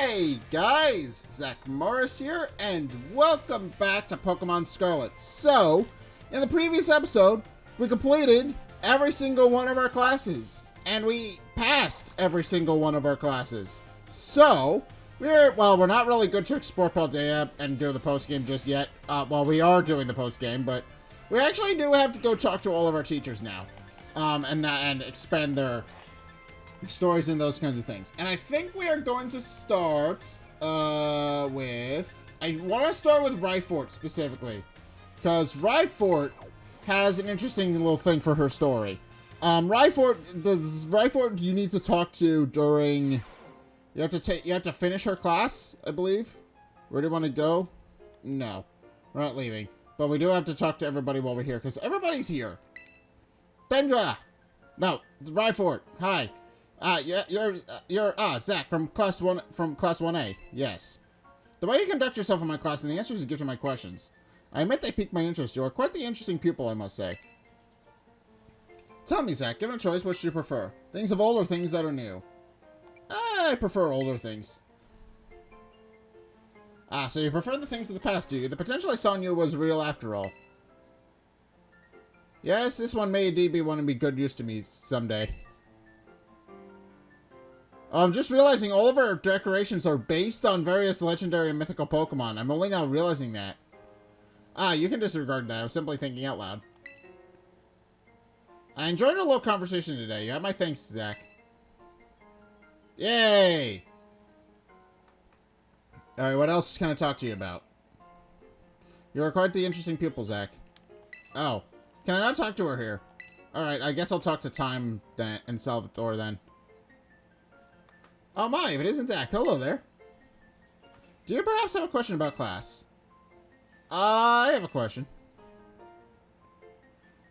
Hey guys, Zack Morris here, and welcome back to Pokemon Scarlet. So, in the previous episode, we completed every single one of our classes, and we passed every single one of our classes. So, we're not really good to explore Paldea and do the post-game just yet. We are doing the post-game, but we actually do have to go talk to all of our teachers now, and expand their stories and those kinds of things. And I think we are going to start with... I want to start with Rhyfort specifically, because Rhyfort has an interesting little thing for her story. Rhyfort you need to talk to during... You have to finish her class, I believe. Where do you want to go? No, we're not leaving. But we do have to talk to everybody while we're here, because everybody's here. Dendra! No, Rhyfort. Hi. You're Zack from class 1A. Yes. The way you conduct yourself in my class and the answers you give to my questions. I admit they pique my interest. You are quite the interesting pupil, I must say. Tell me, Zack, given a choice, which do you prefer? Things of old or things that are new? I prefer older things. So you prefer the things of the past, do you? The potential I saw in you was real after all. Yes, this one may indeed be one to be good use to me someday. I'm just realizing all of our decorations are based on various legendary and mythical Pokemon. I'm only now realizing that. You can disregard that. I was simply thinking out loud. I enjoyed our little conversation today. You have my thanks, Zack. Yay! Alright, what else can I talk to you about? You are quite the interesting pupil, Zack. Oh. Can I not talk to her here? Alright, I guess I'll talk to Time then and Salvatore then. Oh my, if it isn't Zack. Hello there. Do you perhaps have a question about class? I have a question.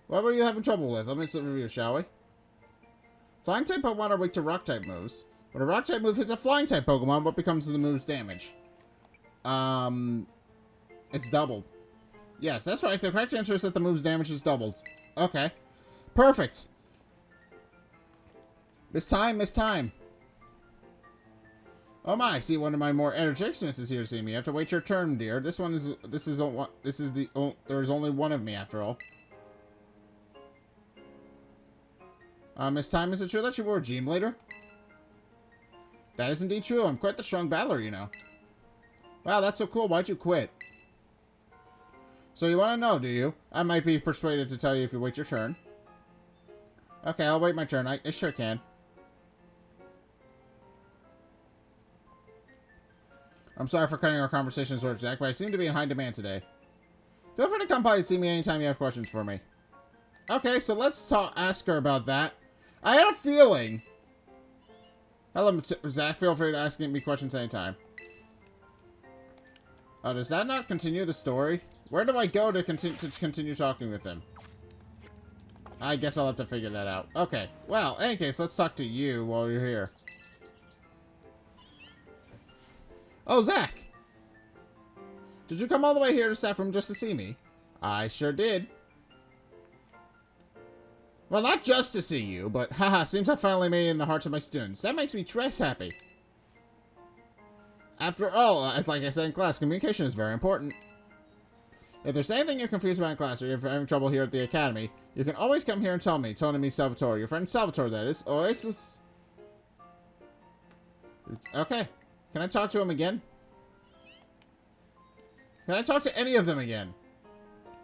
What were you having trouble with? Let's review, shall we? Flying type Pokemon are weak to rock type moves. When a rock type move hits a flying type Pokemon, what becomes of the move's damage? It's doubled. Yes, that's right. The correct answer is that the move's damage is doubled. Okay. Perfect. Miss Time. Oh my, I see one of my more energetic students is here to see me. You have to wait your turn, dear. There's only one of me after all. Miss Time, is it true that you were a gym leader? That is indeed true. I'm quite the strong battler, you know. Wow, that's so cool. Why'd you quit? So you want to know, do you? I might be persuaded to tell you if you wait your turn. Okay, I'll wait my turn. I sure can. I'm sorry for cutting our conversation short, Zack, but I seem to be in high demand today. Feel free to come by and see me anytime you have questions for me. Okay, so let's ask her about that. I had a feeling... Hello, Zack. Feel free to ask me questions anytime. Oh, does that not continue the story? Where do I go to continue talking with him? I guess I'll have to figure that out. Okay. Well, in any case, let's talk to you while you're here. Oh, Zack! Did you come all the way here to staff room just to see me? I sure did. Well, not just to see you, but haha, seems I finally made it in the hearts of my students. That makes me twice happy. After all, like I said in class, communication is very important. If there's anything you're confused about in class or you're having trouble here at the academy, you can always come here and tell me. Tony me Salvatore. Your friend Salvatore, that is. Oasis. Okay. Can I talk to him again? Can I talk to any of them again?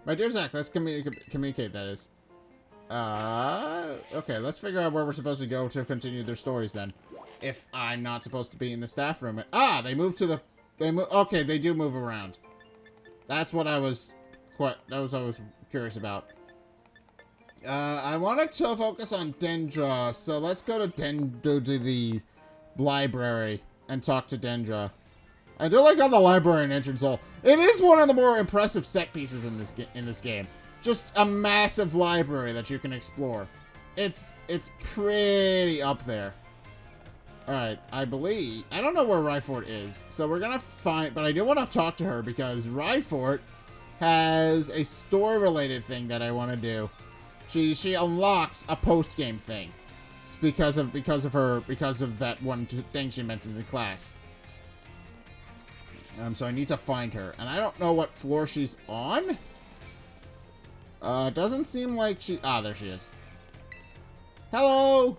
My dear Zack, let's communicate, that is. Okay, let's figure out where we're supposed to go to continue their stories then. If I'm not supposed to be in the staff room. They moved to the... Okay, they do move around. That's what I was... That was what I was curious about. I wanted to focus on Dendra, so let's go to the library and talk to Dendra. I do like how the library and entrance hall. It is one of the more impressive set pieces in this game. Just a massive library that you can explore. It's pretty up there. Alright, I don't know where Rhyfort is, so we're gonna find, but I do want to talk to her because Rhyfort has a story-related thing that I want to do. She unlocks a post-game thing. It's because of that one thing she mentions in class. So I need to find her. And I don't know what floor she's on. Doesn't seem like she... Ah, there she is. Hello!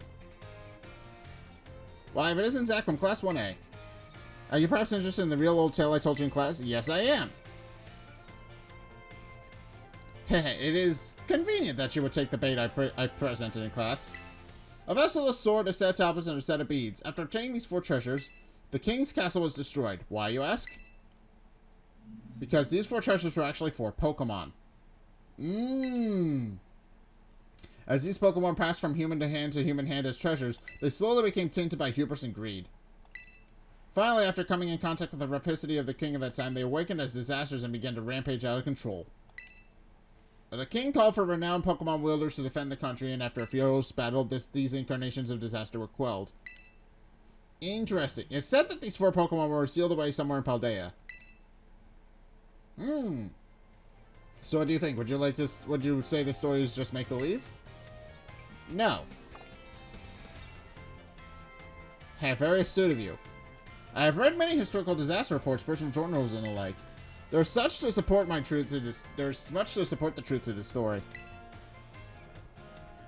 Why, if it isn't Zack from Class 1A. Are you perhaps interested in the real old tale I told you in class? Yes, I am. It is convenient that you would take the bait I presented in class. A vessel, a sword, a set of tablets, and a set of beads. After obtaining these 4 treasures, the king's castle was destroyed. Why, you ask? Because these 4 treasures were actually 4 Pokémon. As these Pokémon passed from human to human hand as treasures, they slowly became tainted by hubris and greed. Finally, after coming in contact with the rapacity of the king of that time, they awakened as disasters and began to rampage out of control. The king called for renowned Pokemon wielders to defend the country, and after a fierce battle, these incarnations of disaster were quelled. Interesting. It's said that these 4 Pokemon were sealed away somewhere in Paldea. So what do you think? Would you like this? Would you say the story is just make-believe? No. Hey, very astute of you. I have read many historical disaster reports, personal journals, and the like. There's much to support the truth to this story.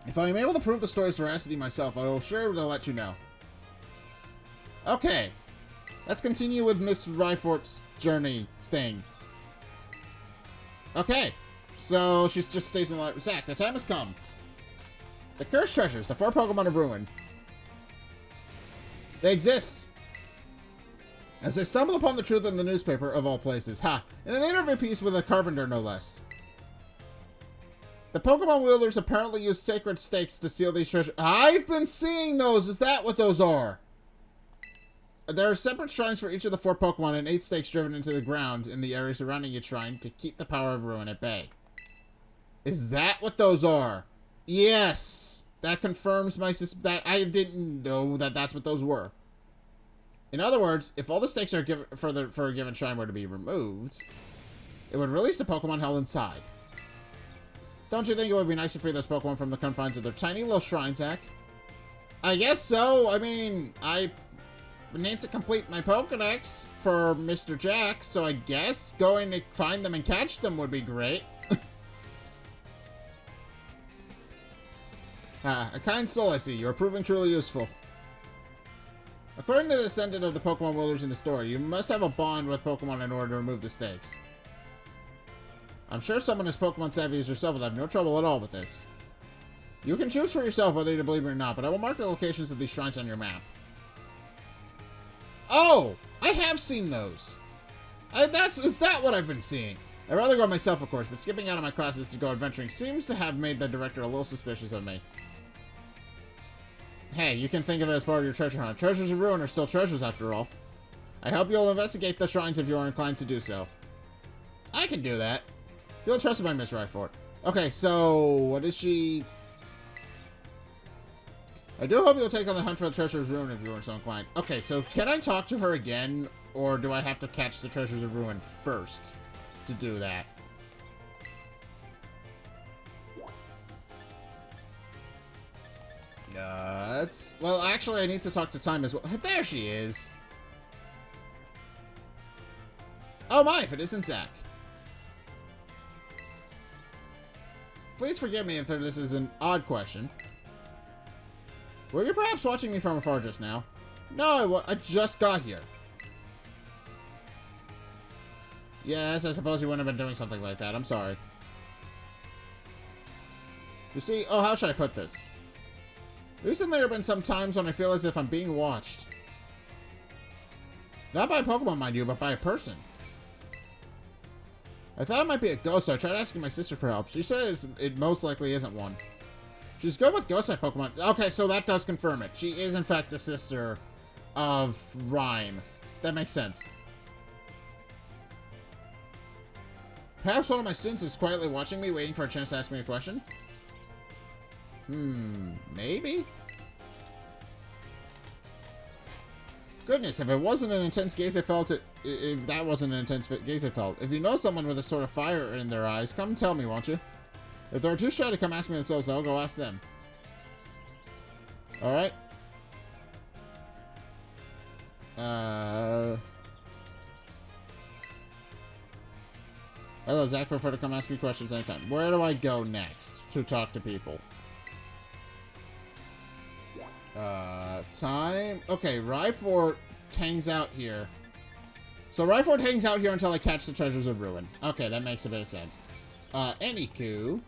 If I am able to prove the story's veracity myself, I will sure to let you know. Okay. Let's continue with Miss Ryfort's journey thing. Okay. So, she just stays in the light. Zack, the time has come. The cursed treasures, the 4 Pokemon of Ruin. They exist. As I stumbled upon the truth in the newspaper, of all places. Ha! In an interview piece with a carpenter, no less. The Pokemon wielders apparently use sacred stakes to seal these treasures. I've been seeing those! Is that what those are? There are separate shrines for each of the 4 Pokemon and 8 stakes driven into the ground in the area surrounding each shrine to keep the power of ruin at bay. Is that what those are? Yes! That confirms my that I didn't know that that's what those were. In other words, if all the stakes are for a given shrine were to be removed, it would release the Pokemon held inside. Don't you think it would be nice to free those Pokemon from the confines of their tiny little shrine, Zack? I guess so. I mean, I need to complete my Pokedex for Mr. Jack, so I guess going to find them and catch them would be great. A kind soul, I see. You are proving truly useful. According to the descendant of the Pokemon wielders in the story, you must have a bond with Pokemon in order to remove the stakes. I'm sure someone as Pokemon savvy as yourself will have no trouble at all with this. You can choose for yourself whether you believe me or not, but I will mark the locations of these shrines on your map. Oh! I have seen those! Is that what I've been seeing? I'd rather go myself, of course, but skipping out of my classes to go adventuring seems to have made the director a little suspicious of me. Hey, you can think of it as part of your treasure hunt. Treasures of Ruin are still treasures after all. I hope you'll investigate the shrines if you are inclined to do so. I can do that. Feel trusted by Miss Ryfort. Okay, so what is she? I do hope you'll take on the hunt for the Treasures of Ruin if you are so inclined. Okay, so can I talk to her again, or do I have to catch the Treasures of Ruin first to do that? Well, actually, I need to talk to Time as well. There she is. Oh my, if it isn't Zack. Please forgive me if this is an odd question. Were you perhaps watching me from afar just now? No, I just got here. Yes, I suppose you wouldn't have been doing something like that. I'm sorry. You see, oh, how should I put this? Recently, there have been some times when I feel as if I'm being watched. Not by a Pokemon, mind you, but by a person. I thought it might be a ghost, so I tried asking my sister for help. She says it most likely isn't one. She's good with ghost-type Pokemon. Okay, so that does confirm it. She is, in fact, the sister of Rhyme. That makes sense. Perhaps one of my students is quietly watching me, waiting for a chance to ask me a question? Maybe? Goodness, if it wasn't an intense gaze I felt, if that wasn't an intense gaze I felt. If you know someone with a sort of fire in their eyes, come tell me, won't you? If they're too shy to come ask me themselves, I'll go ask them. Alright. Hello, Zack. Feel free to come ask me questions anytime. Where do I go next to talk to people? Time. Okay, Ryford hangs out here. So Ryford hangs out here until I catch the treasures of Ruin. Okay, that makes a bit of sense. Anywho.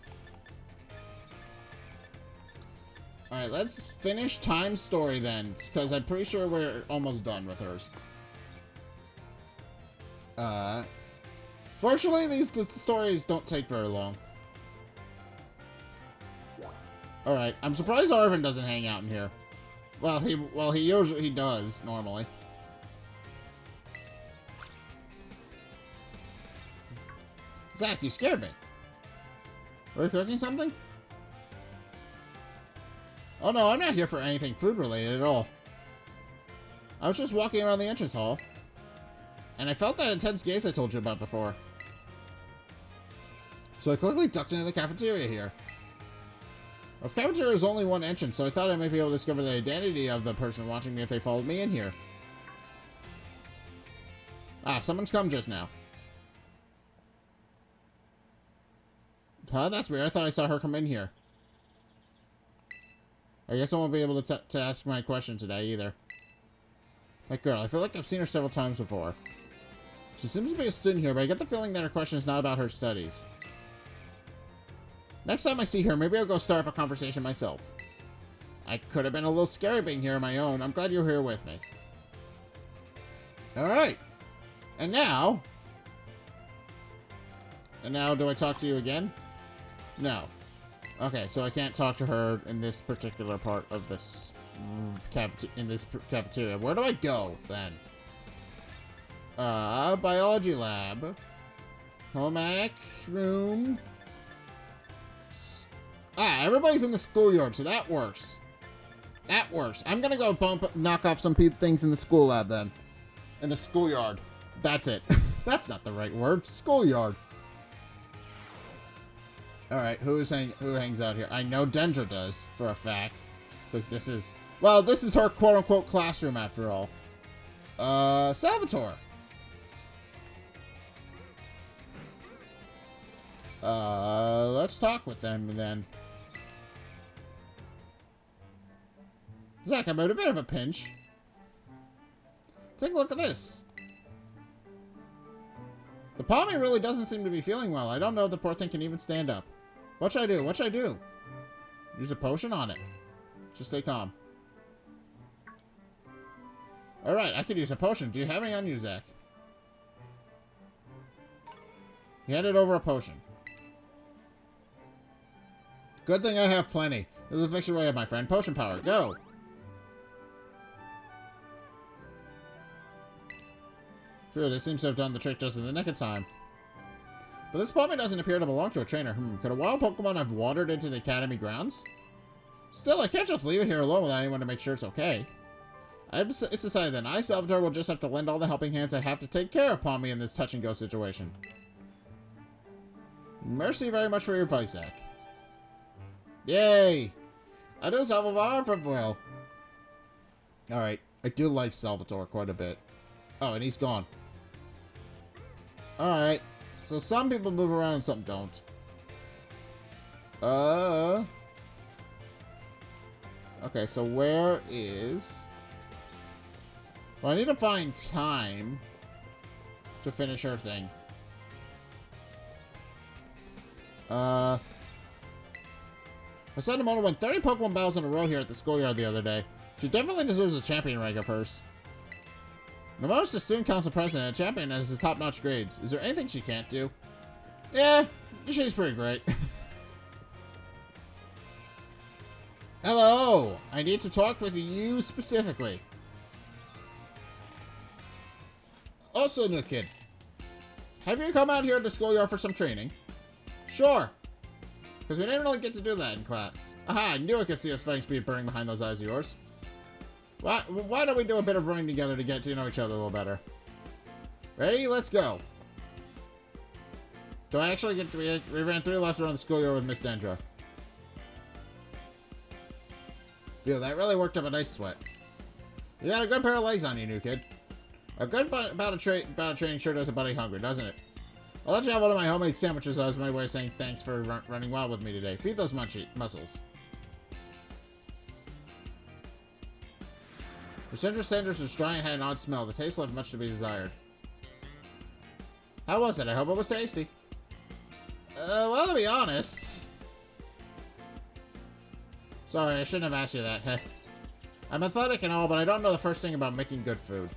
Alright, let's finish Time's story then, because I'm pretty sure we're almost done with hers. Fortunately, these stories don't take very long. Alright, I'm surprised Arvin doesn't hang out in here. Well, he usually does, normally. Zack, you scared me. Were you cooking something? Oh no, I'm not here for anything food related at all. I was just walking around the entrance hall. And I felt that intense gaze I told you about before. So I quickly ducked into the cafeteria here. The cafeteria is only one entrance, so I thought I might be able to discover the identity of the person watching me if they followed me in here. Ah, someone's come just now. Huh? That's weird. I thought I saw her come in here. I guess I won't be able to ask my question today either. That girl, I feel like I've seen her several times before. She seems to be a student here, but I get the feeling that her question is not about her studies. Next time I see her, maybe I'll go start up a conversation myself. I could have been a little scary being here on my own. I'm glad you're here with me. Alright. And now, do I talk to you again? No. Okay, so I can't talk to her in this particular part of this cafeteria. Where do I go, then? Biology lab. Home ec room. Everybody's in the schoolyard, so that works. That works. I'm gonna go knock off some things in the school lab, then. In the schoolyard. That's it. That's not the right word. Schoolyard. Alright, who hangs out here? I know Dendra does, for a fact. Because this is her quote-unquote classroom, after all. Salvatore. Let's talk with them, then. Zack, I'm in a bit of a pinch. Take a look at this. The Pommy really doesn't seem to be feeling well. I don't know if the poor thing can even stand up. What should I do? What should I do? Use a potion on it. Just stay calm. Alright, I could use a potion. Do you have any on you, Zack? He handed over a potion. Good thing I have plenty. This will fix you right up, my friend. Potion power. Go! Phew, this seems to have done the trick just in the nick of time. But this Pommy doesn't appear to belong to a trainer. Could a wild Pokemon have wandered into the academy grounds? Still, I can't just leave it here alone without anyone to make sure it's okay. It's decided then. I, Salvatore, will just have to lend all the helping hands I have to take care of Pommy in this touch-and-go situation. Mercy very much for your advice, Zack. Yay! I do Salvatore for Will. Alright, I do like Salvatore quite a bit. Oh, and he's gone. Alright. So some people move around and some don't. Okay, so where is... Well, I need to find time to finish her thing. I saw Nemona won 30 Pokemon battles in a row here at the schoolyard the other day. She definitely deserves a champion rank of hers. Nemona's the student council president and a champion has his top-notch grades. Is there anything she can't do? Yeah, she's pretty great. Hello! I need to talk with you specifically. Also, new kid. Have you come out here to schoolyard for some training? Sure. Because we didn't really get to do that in class. Aha, I knew I could see a fighting speed burning behind those eyes of yours. Why don't we do a bit of running together to get to know each other a little better? Ready? Let's go. Do I actually get to... We ran 3 laps around the schoolyard with Miss Dendra. Phew, that really worked up a nice sweat. You got a good pair of legs on you, new kid. A good bout of training sure does a buddy hungry, doesn't it? I'll let you have one of my homemade sandwiches as my way of saying thanks for running wild with me today. Feed those muscles. The Cinder Sanders was dry and had an odd smell. The taste left much to be desired. How was it? I hope it was tasty. Well, to be honest... Sorry, I shouldn't have asked you that. I'm athletic and all, but I don't know the first thing about making good food.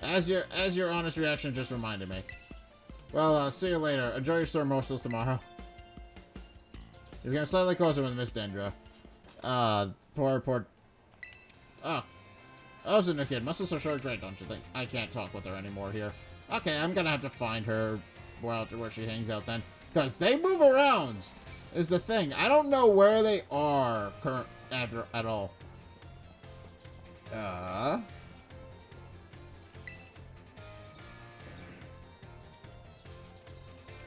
As your honest reaction just reminded me. Well, see you later. Enjoy your store morsels tomorrow. You became slightly closer with Miss Dendra. Poor... Oh. Oh, it's a new kid. Muscles are short great, don't you think? I can't talk with her anymore here. Okay, I'm gonna have to find her where she hangs out then. Because they move around, is the thing. I don't know where they are at all.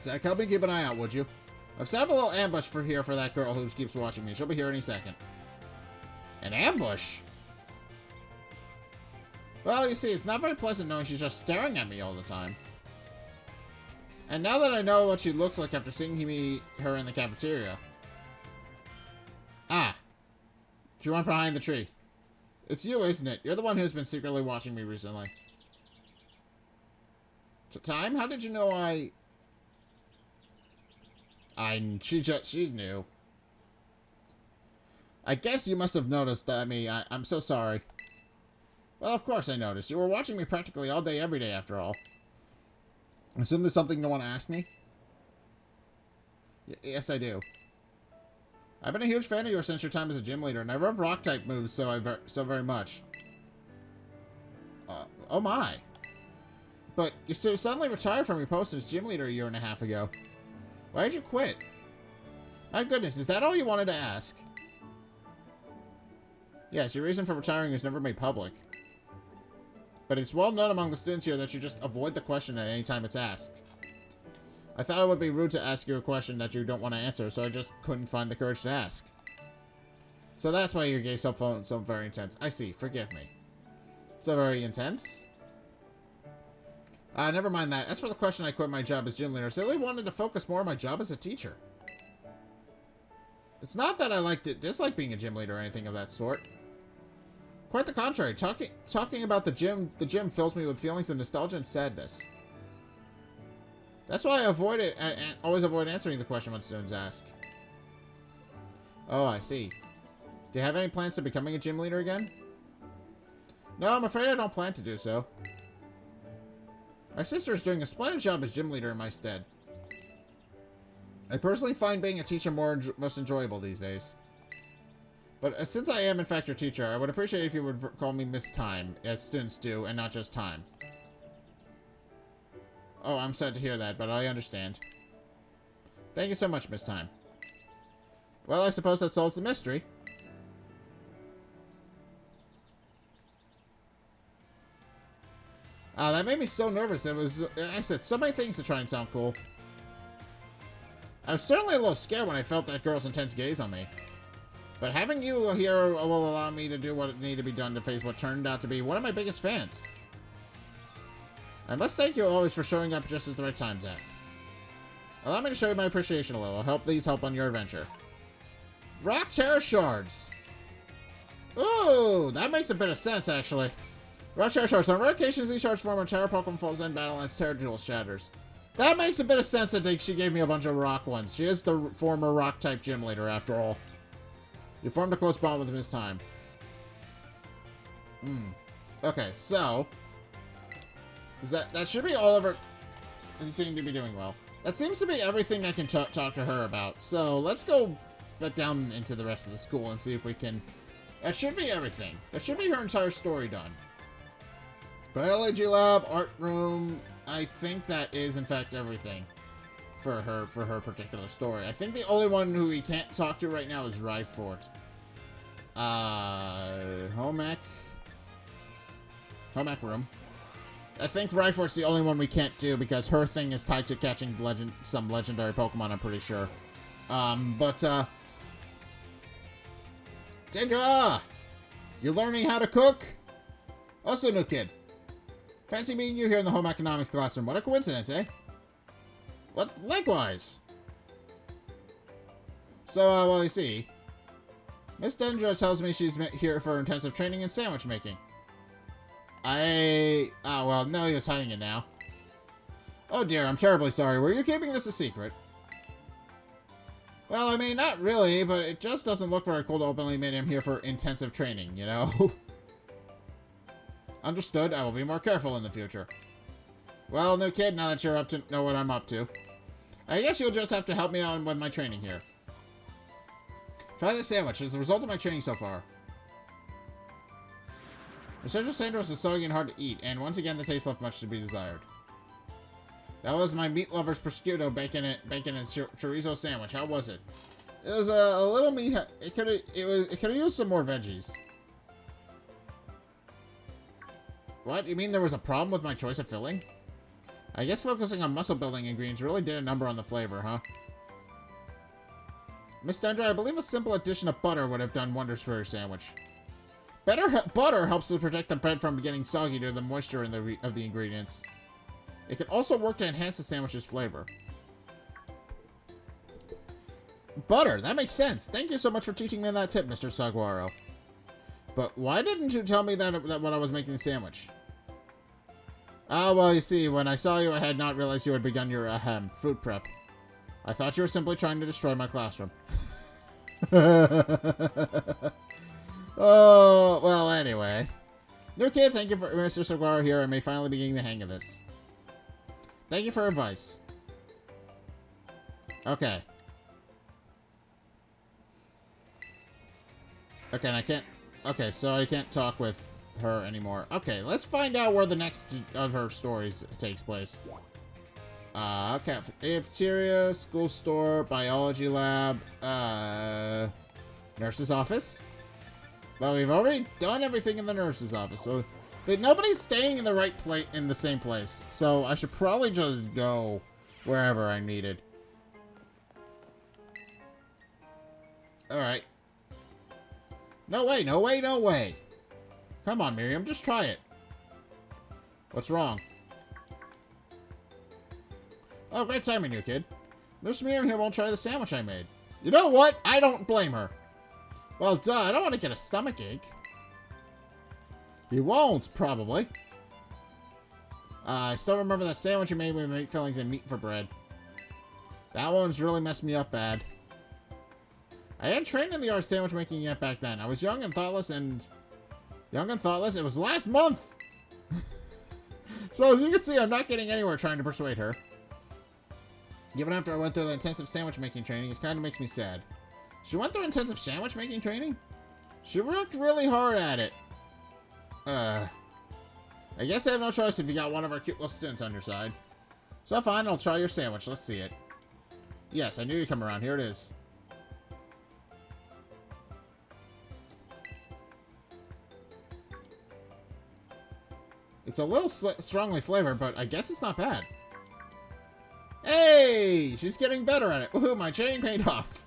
Zack, help me keep an eye out, would you? I've set up a little ambush for that girl who keeps watching me. She'll be here any second. An ambush? Well, you see, it's not very pleasant knowing she's just staring at me all the time. And now that I know what she looks like after seeing her in the cafeteria. Ah. She went behind the tree. It's you, isn't it? You're the one who's been secretly watching me recently. Time? How did you know she's new. I guess you must have noticed I'm so sorry. Well, of course I noticed. You were watching me practically all day, every day, after all. Assume there's something you want to ask me? Yes, I do. I've been a huge fan of yours since your time as a gym leader, and I love rock-type moves so very much. Oh my. But you suddenly retired from your post as gym leader a year and a half ago. Why did you quit? My goodness, is that all you wanted to ask? Yes, your reason for retiring is never made public. But it's well known among the students here that you just avoid the question at any time it's asked. I thought it would be rude to ask you a question that you don't want to answer, so I just couldn't find the courage to ask. So that's why your gay cell phone is so very intense. I see, forgive me. So very intense? Never mind that. As for the question I quit my job as gym leader, I simply wanted to focus more on my job as a teacher. It's not that I dislike being a gym leader or anything of that sort. Quite the contrary. Talking about the gym fills me with feelings of nostalgia and sadness. That's why I always avoid answering the question when students ask. Oh, I see. Do you have any plans to becoming a gym leader again? No, I'm afraid I don't plan to do so. My sister is doing a splendid job as gym leader in my stead. I personally find being a teacher most enjoyable these days. But since I am in fact your teacher, I would appreciate if you would call me Miss Time, as students do, and not just Time. Oh, I'm sad to hear that, but I understand. Thank you so much, Miss Time. Well, I suppose that solves the mystery. That made me so nervous. I said so many things to try and sound cool. I was certainly a little scared when I felt that girl's intense gaze on me. But having you here will allow me to do what needed to be done to face what turned out to be one of my biggest fans. I must thank you always for showing up just at the right time, Zack. Allow me to show you my appreciation a little. Please help on your adventure. Rock Terror Shards. Ooh, that makes a bit of sense, actually. Rock Terror Shards. On rare occasions, these shards form a Terror Pokemon falls in battle and its Terror Jewel shatters. That makes a bit of sense that she gave me a bunch of rock ones. She is the former rock-type gym leader, after all. You formed a close bond with Miss Time. Okay, so... That should be all of her... You seem to be doing well. That seems to be everything I can talk to her about. So, let's go back down into the rest of the school and see if we can... That should be everything. That should be her entire story done. Biology lab, art room... I think that is, in fact, everything for her particular story. I think the only one who we can't talk to right now is Ryfort. Home ec room. I think Ryfort's the only one we can't do because her thing is tied to catching some legendary Pokemon, I'm pretty sure. Dendra! You learning how to cook? Also, new kid. Fancy meeting you here in the home economics classroom. What a coincidence, eh? What? Likewise. So, well, you see, Miss Dendra tells me she's here for intensive training in sandwich making. Well, no, he was hiding it now. Oh dear, I'm terribly sorry. Were you keeping this a secret? Well, I mean, not really, but it just doesn't look very cool to openly admit him here for intensive training, you know? Understood, I will be more careful in the future. Well, new kid, now that you're up to know what I'm up to, I guess you'll just have to help me out with my training here. Try this sandwich. It's the result of my training so far. The central sandwich is soggy and hard to eat, and once again, the taste left much to be desired. That was my meat lover's prosciutto bacon and chorizo sandwich. How was it? It was a little meat. It could have used some more veggies. What? You mean there was a problem with my choice of filling? I guess focusing on muscle building ingredients really did a number on the flavor, huh? Miss Dendra, I believe a simple addition of butter would have done wonders for your sandwich. Butter helps to protect the bread from getting soggy due to the moisture of the ingredients. It can also work to enhance the sandwich's flavor. Butter, that makes sense. Thank you so much for teaching me that tip, Mr. Saguaro. But why didn't you tell me that when I was making the sandwich? Ah, well, you see, when I saw you, I had not realized you had begun your, food prep. I thought you were simply trying to destroy my classroom. Oh, well, anyway. New kid, thank you for Mr. Saguaro here. I may finally be getting the hang of this. Thank you for advice. Okay. Okay, and I can't... Okay, so I can't talk with her anymore. Okay, let's find out where the next of her stories takes place. Cafeteria, school store, biology lab, nurse's office. Well, we've already done everything in the nurse's office, so nobody's staying in the same place. So I should probably just go wherever I'm needed. All right. No way, no way, no way. Come on, Miriam, just try it. What's wrong? Oh, great timing, new kid. Miss Miriam here won't try the sandwich I made. You know what? I don't blame her. Well, duh, I don't want to get a stomachache. You won't, probably. I still remember that sandwich you made with meat fillings and meat for bread. That one's really messed me up bad. I hadn't trained in the art of sandwich making yet back then. I was young and thoughtless It was last month! So, as you can see, I'm not getting anywhere trying to persuade her. Even after I went through the intensive sandwich making training, it kind of makes me sad. She went through intensive sandwich making training? She worked really hard at it. I guess I have no choice if you got one of our cute little students on your side. So fine, I'll try your sandwich. Let's see it. Yes, I knew you'd come around. Here it is. It's a little strongly flavored, but I guess it's not bad. Hey! She's getting better at it. Woohoo, my training paid off.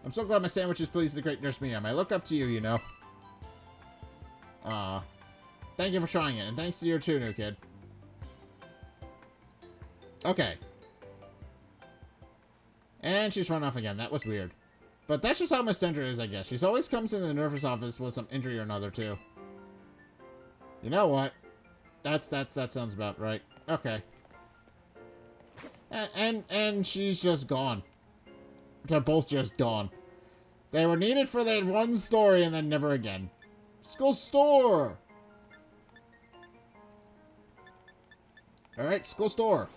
I'm so glad my sandwich is pleased the great Nurse Miriam. I look up to you, you know. Aw. Thank you for trying it, and thanks to you too, new kid. Okay. And she's run off again. That was weird. But that's just how Miss Dendra is, I guess. She's always comes in the nurse's office with some injury or another, too. You know what? That sounds about right. Okay. And she's just gone. They're both just gone. They were needed for that one story and then never again. School store! Alright, school store.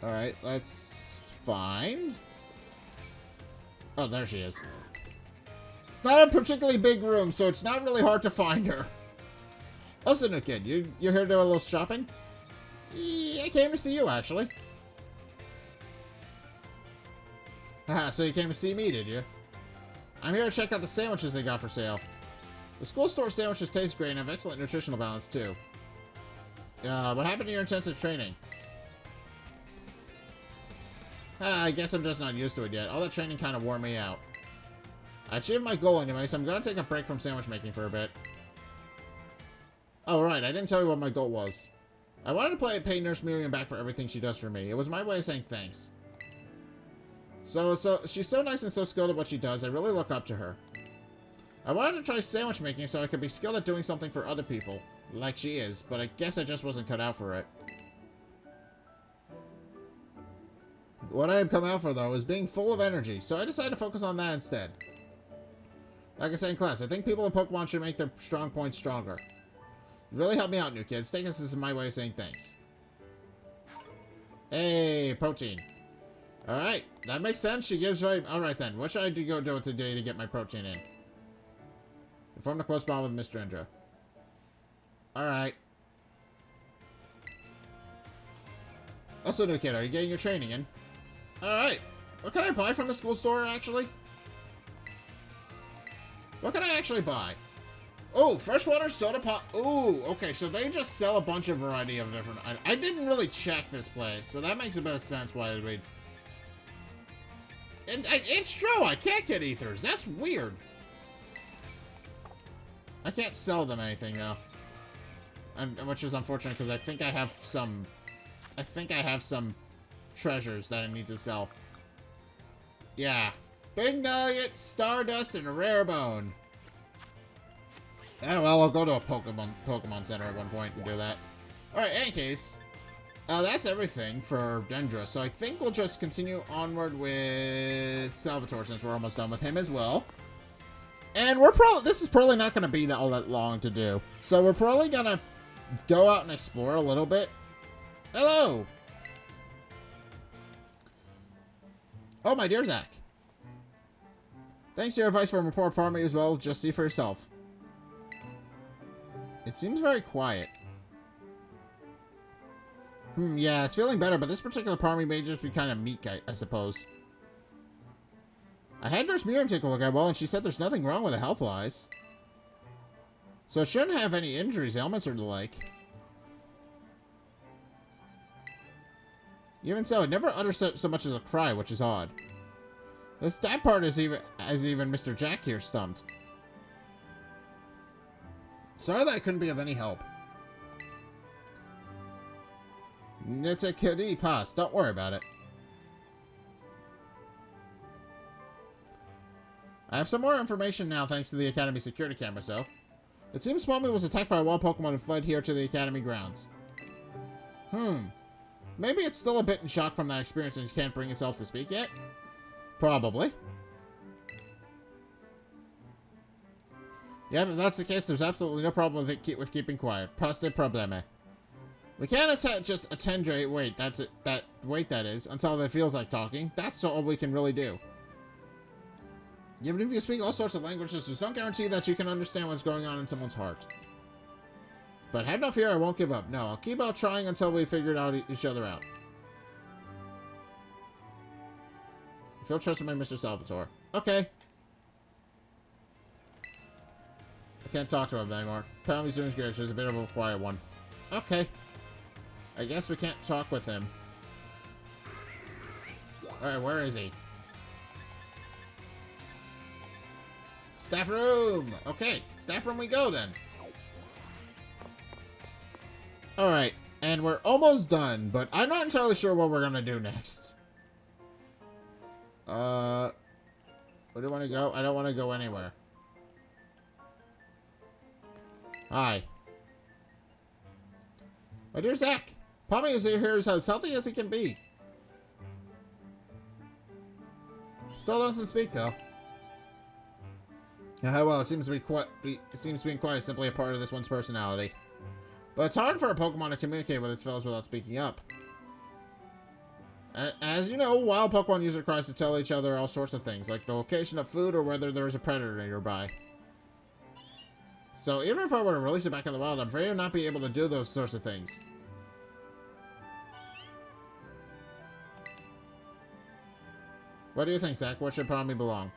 Alright, let's find... Oh, there she is. It's not a particularly big room, so it's not really hard to find her. Listen, new kid, you're here to do a little shopping? Yeah, I came to see you, actually. Haha, so you came to see me, did you? I'm here to check out the sandwiches they got for sale. The school store sandwiches taste great and have excellent nutritional balance, too. What happened to your intensive training? I guess I'm just not used to it yet. All that training kind of wore me out. I achieved my goal anyway, so I'm gonna take a break from sandwich making for a bit. Oh, right. I didn't tell you what my goal was. I wanted to pay Nurse Miriam back for everything she does for me. It was my way of saying thanks. So she's so nice and so skilled at what she does. I really look up to her. I wanted to try sandwich making so I could be skilled at doing something for other people, like she is, but I guess I just wasn't cut out for it. What I have come out for, though, is being full of energy, so I decided to focus on that instead. Like I said in class, I think people in Pokemon should make their strong points stronger. You really helped me out, new kids. Take this as my way of saying thanks. Hey, protein. Alright, that makes sense. She gives right. Alright then, what should I go do today to get my protein in? Form a close bond with Mr. Indra. Alright. Also, new kid, are you getting your training in? Alright. What can I buy from the school store, actually? What can I actually buy? Oh, freshwater soda pop. Ooh, okay, so they just sell a bunch of variety of different items. I didn't really check this place, so that makes a bit of sense why it would. It's true, I can't get ethers. That's weird. I can't sell them anything, though. Which is unfortunate, because I think I have some... treasures that I need to sell. Yeah. Big nugget, stardust, and a rare bone. Oh, well, I'll go to a Pokemon Center at one point and do that. Alright, in any case, that's everything for Dendra. So I think we'll just continue onward with Salvatore, since we're almost done with him as well. And this is probably not going to be all that long to do. So we're probably going to go out and explore a little bit. Hello! Oh, my dear Zack. Thanks to your advice from Report Farmer as well. Just see for yourself. It seems very quiet. Yeah, it's feeling better, but this particular Parmy may just be kind of meek, I suppose. I had Nurse Miriam take a look at well, and she said there's nothing wrong with the health wise. So it shouldn't have any injuries, ailments, or the like. Even so, it never utters so much as a cry, which is odd. That part is even Mr. Jack here stumped. Sorry that I couldn't be of any help. It's a kitty pass. Don't worry about it. I have some more information now thanks to the Academy security camera, so. It seems Pommy was attacked by a wild Pokemon and fled here to the Academy grounds. Maybe it's still a bit in shock from that experience and can't bring itself to speak yet? Probably. Yeah, if that's the case, there's absolutely no problem with keeping quiet. Pas de probleme. We can't just attend wait, that's it. That is, until it feels like talking. That's all we can really do. Even if you speak all sorts of languages, there's no guarantee that you can understand what's going on in someone's heart. But have no fear, I won't give up. No, I'll keep out trying until we figured each other out. I feel trusted by Mr. Salvatore. Okay. I can't talk to him anymore. Pommy's doing good. She's a bit of a quiet one. Okay. I guess we can't talk with him. Alright, where is he? Staff room! Okay, staff room we go then. Alright, and we're almost done, but I'm not entirely sure what we're gonna do next. Where do you want to go? I don't want to go anywhere. Hi. My dear Zack, Pommy is here as healthy as he can be. Still doesn't speak though. Well, it seems to be quite simply a part of this one's personality. But it's hard for a Pokemon to communicate with its fellows without speaking up. As you know, wild Pokemon use their cries to tell each other all sorts of things, like the location of food or whether there is a predator nearby. So even if I were to release it back in the wild, I'm afraid I'd not be able to do those sorts of things. What do you think, Zack? Where should Pommy belong?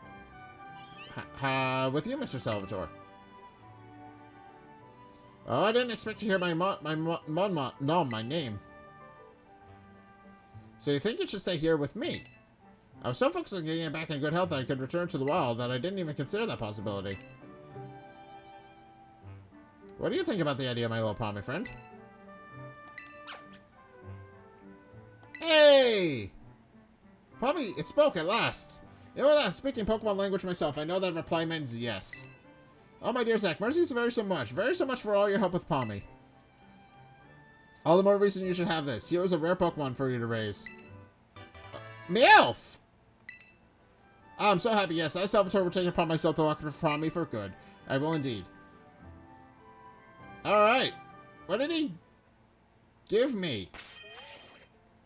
With you, Mr. Salvatore. Oh, I didn't expect to hear my name. So you think it should stay here with me? I was so focused on getting it back in good health that I could return to the wild that I didn't even consider that possibility. What do you think about the idea, my little Pommy friend? Hey! Pommy, it spoke at last. You know what? I'm speaking Pokemon language myself. I know that reply means yes. Oh, my dear Zack, mercies very so much. Very so much for all your help with Pommy. All the more reason you should have this. Here is a rare Pokemon for you to raise. Meowth! I'm so happy. Yes, I, Salvatore, will take it upon myself to lock it for Pommy for good. I will indeed. Alright. What did he give me?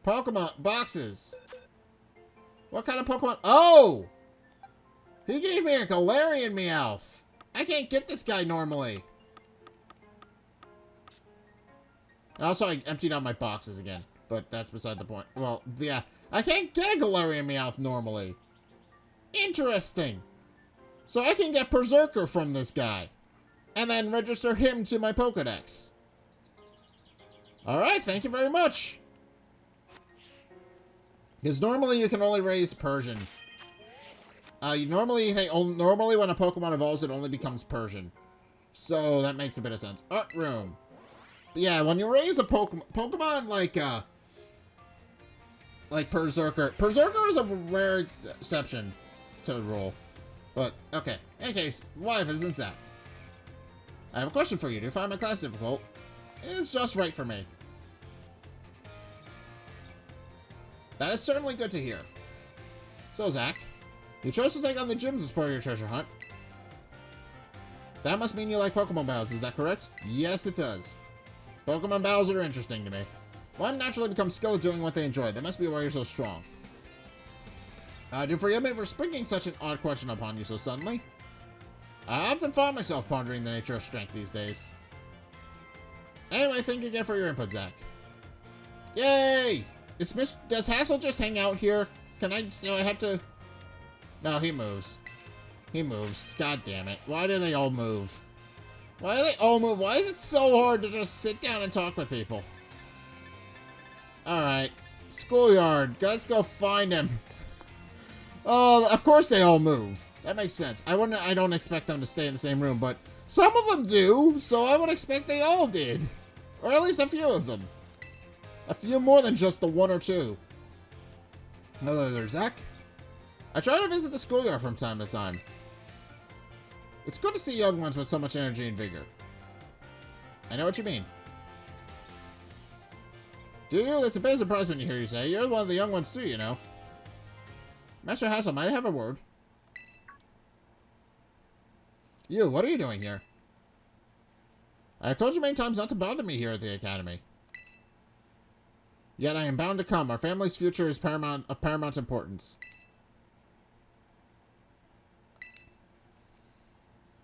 Pokemon boxes. What kind of Pokemon? Oh! He gave me a Galarian Meowth. I can't get this guy normally. And also, I emptied out my boxes again. But that's beside the point. Well, yeah. I can't get a Galarian Meowth normally. Interesting. So I can get Berserker from this guy. And then register him to my Pokedex. Alright, thank you very much. Because normally you can only raise Persian. Normally when a Pokemon evolves, it only becomes Persian. So that makes a bit of sense. Art room. But yeah, when you raise a Pokemon like Berserker. Berserker is a rare exception to the rule. But, okay. In any case, life isn't Zack. I have a question for you. Do you find my class difficult? It's just right for me. That is certainly good to hear. So, Zack, you chose to take on the gyms as part of your treasure hunt. That must mean you like Pokemon battles, is that correct? Yes, it does. Pokemon battles are interesting to me. One naturally becomes skilled at doing what they enjoy. That must be why you're so strong. Do forgive me for springing such an odd question upon you so suddenly. I often find myself pondering the nature of strength these days. Anyway, thank you again for your input, Zack. Yay! Does Hassel just hang out here? Can I, I have to... No, he moves. He moves. God damn it. Why do they all move? Why do they all move? Why is it so hard to just sit down and talk with people? Alright. Schoolyard. Let's go find him. Oh, of course they all move. That makes sense. I don't expect them to stay in the same room, but some of them do, so I would expect they all did. Or at least a few of them. A few more than just the one or two. Hello there, Zack. I try to visit the schoolyard from time to time. It's good to see young ones with so much energy and vigor. I know what you mean. Do you? It's a bit of a surprise when you hear you say. You're one of the young ones too, you know. Master Hassel, might I have a word? You, what are you doing here? I've told you many times not to bother me here at the Academy. Yet I am bound to come. Our family's future is of paramount importance.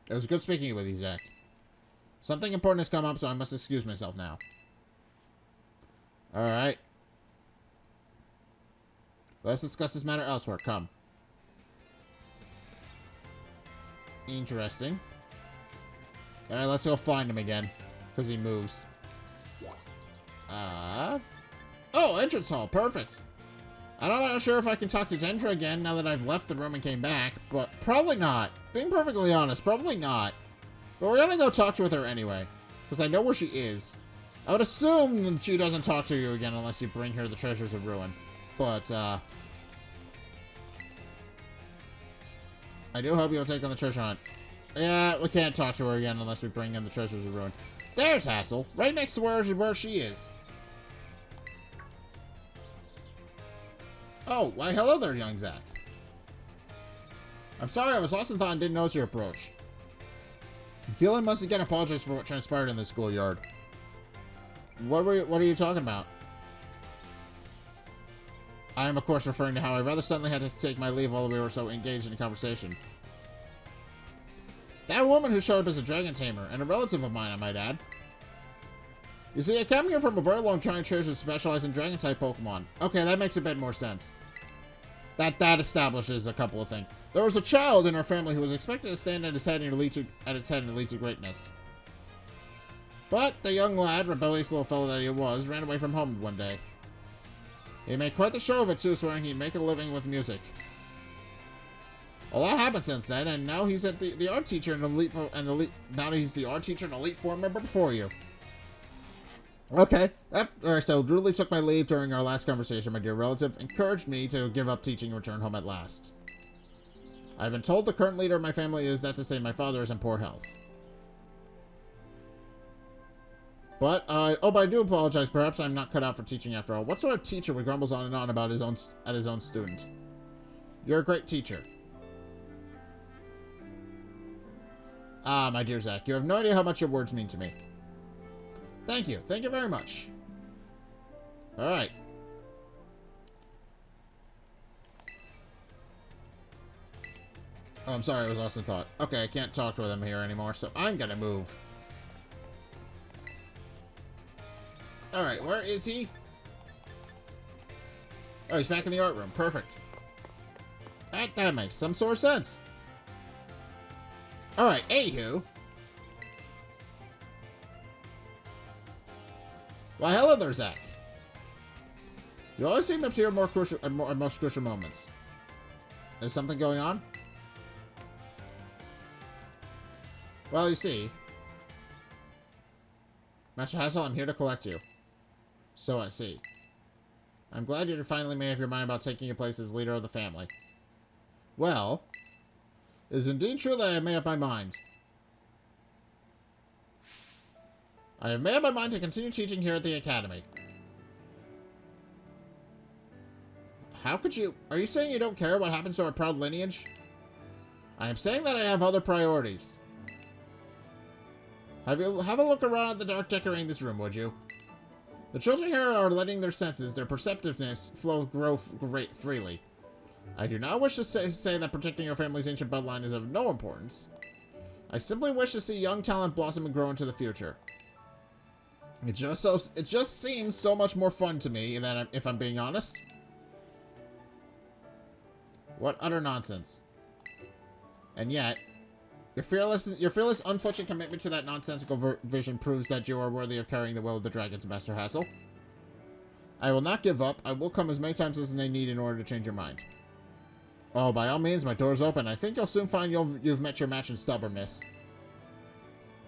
It was good speaking with you, Zack. Something important has come up, so I must excuse myself now. Alright. Let's discuss this matter elsewhere. Come. Interesting. Alright, let's go find him again. Because he moves. Oh, entrance hall. Perfect. I'm not sure if I can talk to Dendra again now that I've left the room and came back, but probably not. Being perfectly honest, probably not. But we're gonna go talk to her anyway, because I know where she is. I would assume she doesn't talk to you again unless you bring her the treasures of ruin. But, I do hope you'll take on the treasure hunt. Yeah, we can't talk to her again unless we bring in the treasures of ruin. There's Hassel, right next to where she is. Oh, why hello there, young Zack. I'm sorry, I was lost in thought and didn't notice your approach. I feel I must again apologize for what transpired in the schoolyard. What are you talking about? I am, of course, referring to how I rather suddenly had to take my leave while we were so engaged in a conversation. That woman who showed up as a dragon tamer, and a relative of mine, I might add. You see, I came here from a very long time church that specializes in dragon-type Pokemon. Okay, that makes a bit more sense. That establishes a couple of things. There was a child in our family who was expected to stand at its head and lead to greatness. But the young lad, rebellious little fellow that he was, ran away from home one day. He made quite the show of it too, swearing he'd make a living with music. A lot happened since then, and now he's at the art teacher and now he's the art teacher and elite form member before you. Okay. Alright, so Drooly took my leave during our last conversation. My dear relative encouraged me to give up teaching and return home at last. I've been told the current leader of my family is that to say my father is in poor health. But I do apologize. Perhaps I'm not cut out for teaching after all. What sort of teacher would grumbles on and on about his own student? You're a great teacher. Ah, my dear Zack, you have no idea how much your words mean to me. Thank you. Thank you very much. Alright. Oh, I'm sorry, I was lost in thought. Okay, I can't talk to them here anymore, so I'm gonna move. Alright, where is he? Oh, he's back in the art room. Perfect. That makes some sort of sense. Alright, anywho. Why, hello there, Zack. You always seem to appear at most crucial moments. Is something going on? Well, you see. Master Hassel, I'm here to collect you. So I see. I'm glad you finally made up your mind about taking your place as leader of the family. Well, it is indeed true that I have made up my mind. I have made up my mind to continue teaching here at the academy. How could you... Are you saying you don't care what happens to our proud lineage? I am saying that I have other priorities. Have a look around at the dark decorating this room, would you? The children here are letting their senses, their perceptiveness, grow freely. I do not wish to say that protecting your family's ancient bloodline is of no importance. I simply wish to see young talent blossom and grow into the future. It just seems so much more fun to me than if I'm being honest. What utter nonsense. And yet, your fearless, unflinching commitment to that nonsensical vision proves that you are worthy of carrying the will of the dragons, Master Hassel. I will not give up. I will come as many times as they need in order to change your mind. Oh, by all means, my door's open. I think you'll soon find you've met your match in stubbornness.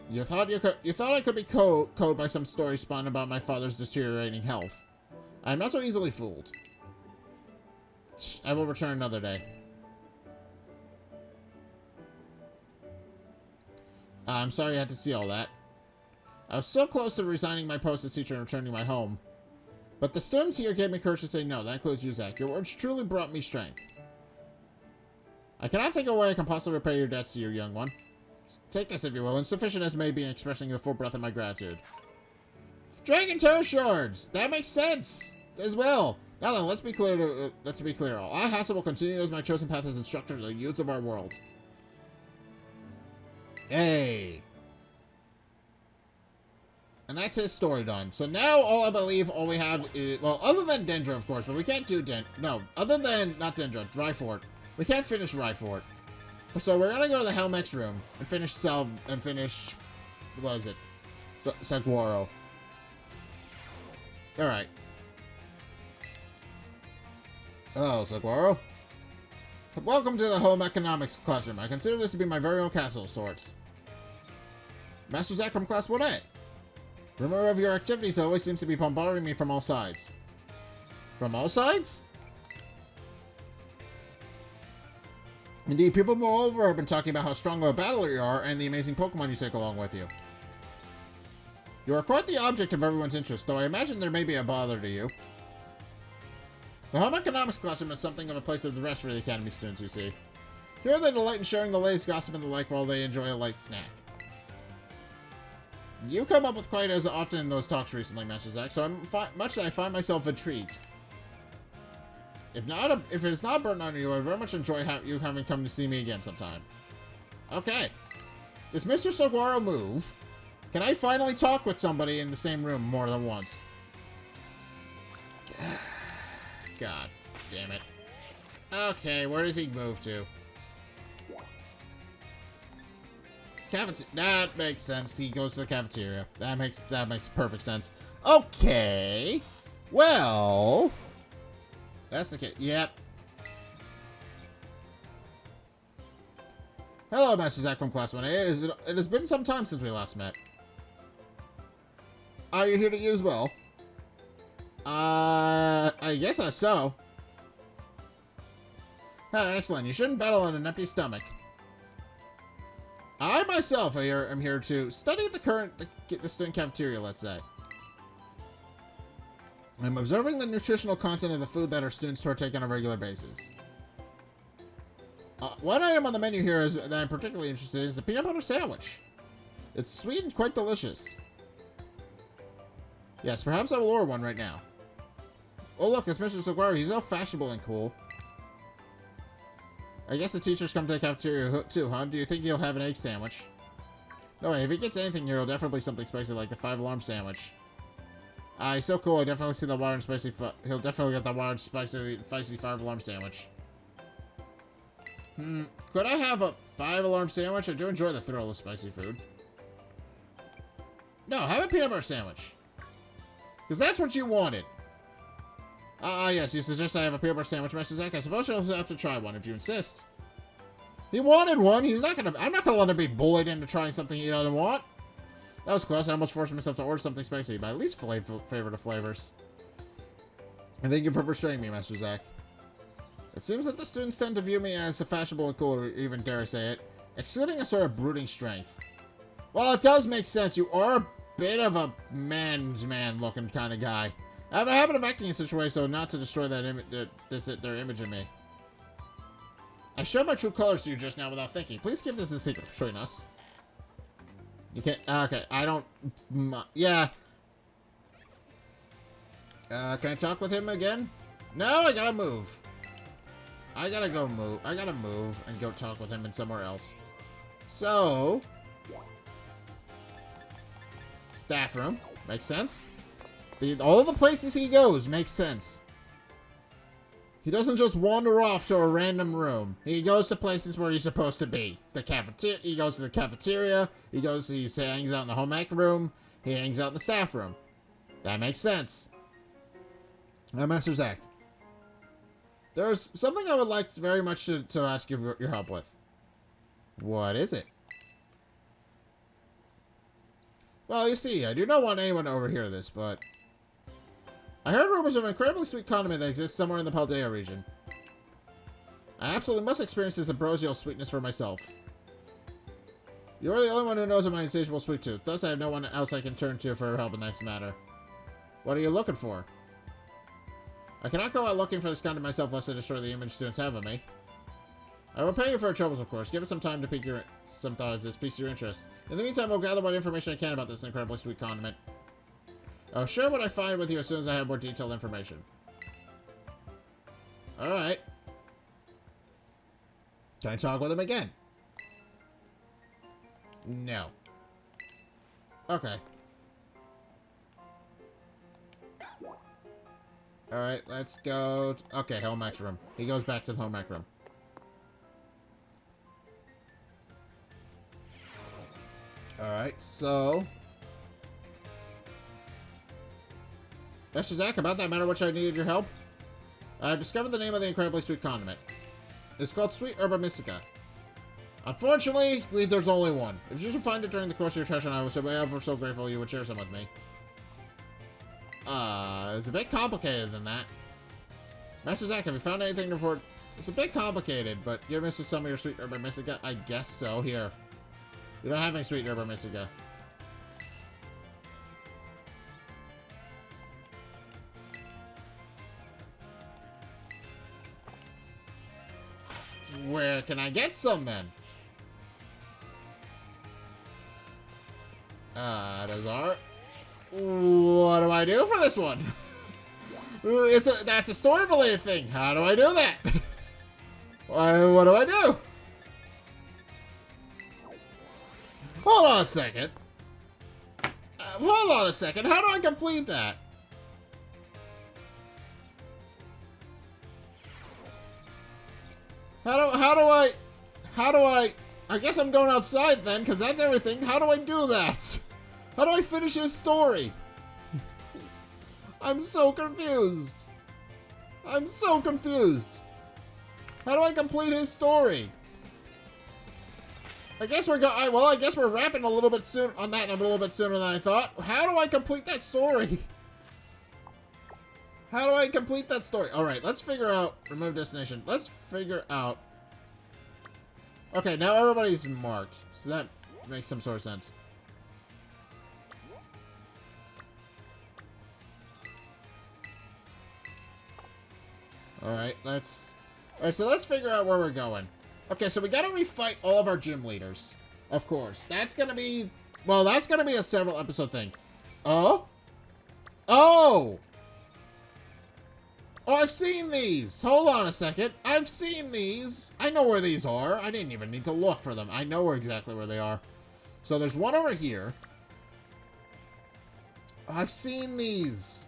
You thought I could be cowed by some story spun about my father's deteriorating health. I am not so easily fooled. I will return another day. I'm sorry you had to see all that. I was so close to resigning my post as teacher and returning my home. But the students here gave me courage to say no. That includes you, Zack. Your words truly brought me strength. I cannot think of a way I can possibly repay your debts to you, young one. Take this if you will, insufficient as may be in expressing the full breadth of my gratitude. Dragon Toe Shards! That makes sense! As well. Now then, let's be clear. I, Hassel, will continue as my chosen path as instructor to the youths of our world. Hey! And that's his story done. So now all we have is, well, other than Dendra, of course, but we can't do other than, not Dendra, Rhyfort. We can't finish Rhyfort. So we're gonna go to the Helmex room and finish what is it? Saguaro. Alright. Hello, Saguaro. Welcome to the home economics classroom. I consider this to be my very own castle of sorts. Master Zack from Class 1A. Rumor of your activities always seems to be bombarding me from all sides. From all sides? Indeed, people moreover have been talking about how strong of a battler you are and the amazing Pokemon you take along with you. You are quite the object of everyone's interest, though I imagine there may be a bother to you. The home economics classroom is something of a place of rest for the academy students, you see. Here they delight in sharing the latest gossip and the like while they enjoy a light snack. You come up with quite as often in those talks recently, Master Zack, so much that I find myself intrigued. If it's not a burden on you, I very much enjoy you having come to see me again sometime. Okay. Does Mr. Saguaro move? Can I finally talk with somebody in the same room more than once? God damn it. Okay, where does he move to? That makes sense. He goes to the cafeteria. That makes perfect sense. Okay. Well, that's the case. Yep. Hello, Master Zack from Class 1A. It has been some time since we last met. Are you here to eat as well? I guess so. Ah, excellent. You shouldn't battle on an empty stomach. I myself am here to study the student cafeteria, let's say. I'm observing the nutritional content of the food that our students partake on a regular basis. One item on the menu here that I'm particularly interested in is the peanut butter sandwich. It's sweet and quite delicious. Yes, perhaps I will order one right now. Oh look, it's Mr. Saguaro. He's so fashionable and cool. I guess the teachers come to the cafeteria too, huh? Do you think he'll have an egg sandwich? No way, if he gets anything here, he'll definitely something spicy like the 5-alarm sandwich. He's so cool, I definitely see the wild and spicy he'll definitely get the wild, spicy 5-alarm sandwich. Could I have a 5-alarm sandwich? I do enjoy the thrill of spicy food. No, have a peanut butter sandwich. Because that's what you wanted. Yes, you suggest I have a peanut butter sandwich, Master Zack. I suppose you'll have to try one if you insist. He wanted one. I'm not gonna let him be bullied into trying something he doesn't want. That was close. I almost forced myself to order something spicy, my least favorite of flavors. And thank you for frustrating me, Master Zack. It seems that the students tend to view me as a fashionable and cool, or even dare I say it, exuding a sort of brooding strength. Well, it does make sense. You are a bit of a man's man looking kind of guy. I have a habit of acting in such a way so not to destroy their image of me. I showed my true colors to you just now without thinking. Please keep this a secret between us. You can't. Okay, I don't. Yeah. Can I talk with him again? No, I gotta move. I gotta go move. I gotta move and go talk with him in somewhere else. So. Staff room. Makes sense. All of the places he goes makes sense. He doesn't just wander off to a random room. He goes to places where he's supposed to be. The cafeteria. He goes to the cafeteria. He hangs out in the home ec room. He hangs out in the staff room. That makes sense. Now, Master Zack. There's something I would like very much to ask you your help with. What is it? Well, you see, I do not want anyone to overhear this, but I heard rumors of an incredibly sweet condiment that exists somewhere in the Paldea region. I absolutely must experience this ambrosial sweetness for myself. You are the only one who knows of my insatiable sweet tooth, thus I have no one else I can turn to for help in this matter. What are you looking for? I cannot go out looking for this condiment myself lest I destroy the image students have of me. I will pay you for your troubles, of course. Give it some time to pique your this piques your interest. In the meantime, I'll gather what information I can about this incredibly sweet condiment. I'll share what I find with you as soon as I have more detailed information. Alright. Can I talk with him again? No. Okay. Alright, let's go. Okay, home ec room. He goes back to the home ec room. Alright, so Master Zack, about that matter which I needed your help. I've discovered the name of the incredibly sweet condiment. It's called Sweet Herba Mystica. Unfortunately, there's only one. If you should find it during the course of your treasure, I was ever so grateful you would share some with me. It's a bit complicated than that. Master Zack, have you found anything to report? It's a bit complicated, but you're missing some of your Sweet Herba Mystica? I guess so. Here. You don't have any Sweet Herba Mystica. Where can I get some then? Does art? What do I do for this one? That's a story related thing. How do I do that? What do I do? Hold on a second. Hold on a second. How do I complete that? How do I guess I'm going outside then, because that's everything. How do I do that? How do I finish his story? I'm so confused. I'm so confused. How do I complete his story? I guess we're going. Well, I guess we're wrapping a little bit soon on that. A little bit sooner than I thought. How do I complete that story? How do I complete that story? All right, let's figure out. Remove destination. Let's figure out. Okay, now everybody's marked, so that makes some sort of sense. All right, so let's figure out where we're going. Okay, so we gotta refight all of our gym leaders. Of course. That's gonna be... Well, that's gonna be a several episode thing. Oh? Oh! Oh, I've seen these! Hold on a second. I've seen these! I know where these are. I didn't even need to look for them. I know exactly where they are. So there's one over here. Oh, I've seen these!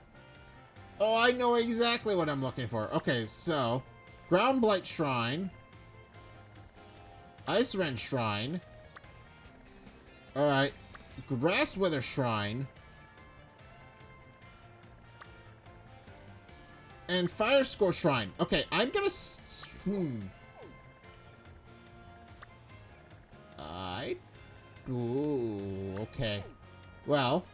Oh, I know exactly what I'm looking for. Okay, so... Ground Blight Shrine... Ice Wren Shrine. Alright. Grass Wither Shrine. And Fire Score Shrine. Okay, I'm gonna... Ooh, okay. Well.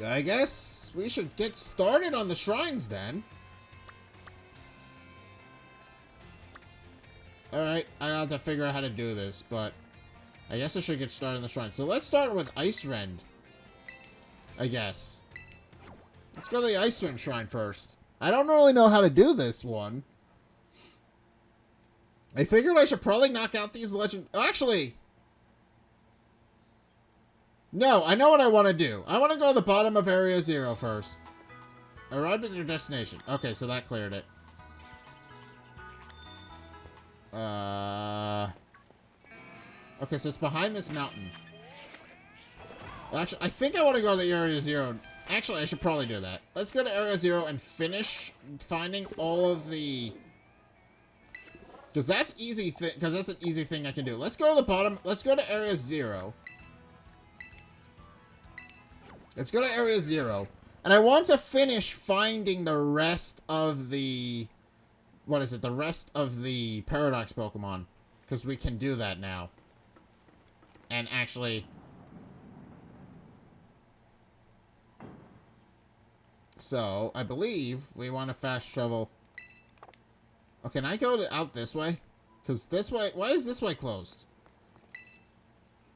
I guess we should get started on the shrines then. Alright, I'll have to figure out how to do this, but I guess I should get started on the shrine. So let's start with Ice Wren, I guess. Let's go to the Ice Wren Shrine first. I don't really know how to do this one. I figured I should probably knock out these legend... Actually... No, I know what I want to do. I want to go to the bottom of Area 0 first. Arrive at your destination. Okay, so that cleared it. Okay, so it's behind this mountain. Well, actually, I think I want to go to the Area 0. Actually, I should probably do that. Let's go to Area 0 and finish finding all of the... Because that's easy. Because that's an easy thing I can do. Let's go to the bottom. Let's go to Area 0. Let's go to Area 0. And I want to finish finding the rest of the... What is it? The rest of the Paradox Pokemon. Because we can do that now. And actually... So, I believe we want to fast travel... Oh, can I go out this way? Because this way... Why is this way closed?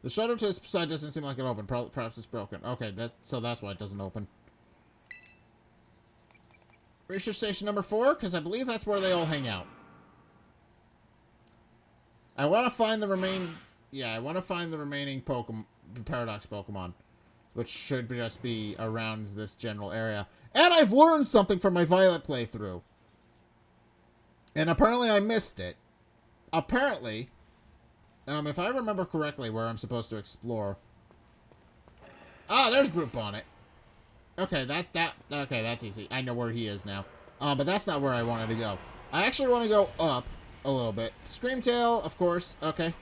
The shutter to this side doesn't seem like it opened. Perhaps it's broken. Okay, so that's why it doesn't open. Research station number 4, because I believe that's where they all hang out. I want to find the remaining... Yeah, I want to find the remaining Paradox Pokemon. Which should just be around this general area. And I've learned something from my Violet playthrough. And apparently I missed it. Apparently... if I remember correctly where I'm supposed to explore... Ah, there's Brute Bonnet. Okay, okay, that's easy. I know where he is now. But that's not where I wanted to go. I actually want to go up a little bit. Screamtail, of course. Okay.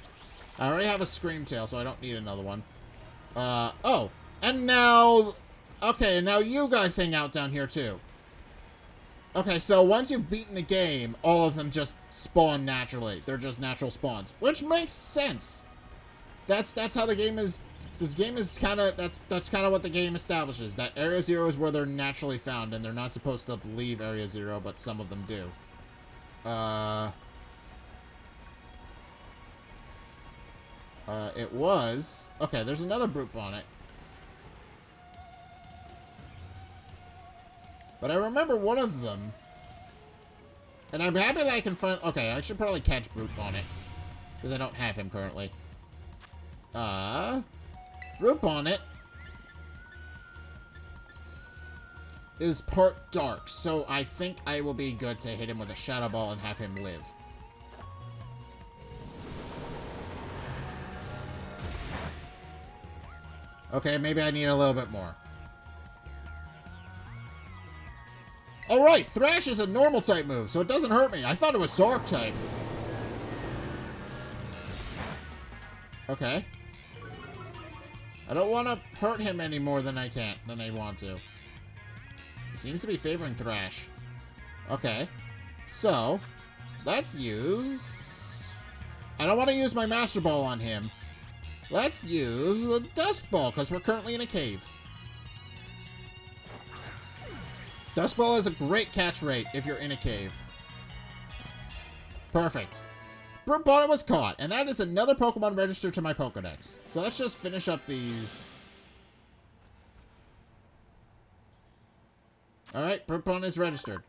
I already have a Screamtail, so I don't need another one. Oh. And now... Okay, and now you guys hang out down here, too. Okay, so once you've beaten the game, all of them just spawn naturally. They're just natural spawns. Which makes sense. That's how the game is... This game is kind of... That's kind of what the game establishes. That Area 0 is where they're naturally found, and they're not supposed to leave Area 0, but some of them do. It was... Okay, there's another Brute Bonnet. But I remember one of them. And I'm happy that I can find... Okay, I should probably catch Brute Bonnet. Because I don't have him currently. Brute Bonnet is part dark. So I think I will be good to hit him with a Shadow Ball and have him live. Okay, maybe I need a little bit more. Alright, Thrash is a normal type move, so it doesn't hurt me. I thought it was Zork type. Okay. I don't want to hurt him any more than I want to. He seems to be favoring Thrash. Okay. So, let's use... I don't want to use my Master Ball on him. Let's use a Dusk Ball, because we're currently in a cave. Dusk Ball is a great catch rate if you're in a cave. Perfect. Brute Bonnet was caught, and that is another Pokemon registered to my Pokedex. So let's just finish up these. Alright, Brute Bonnet is registered.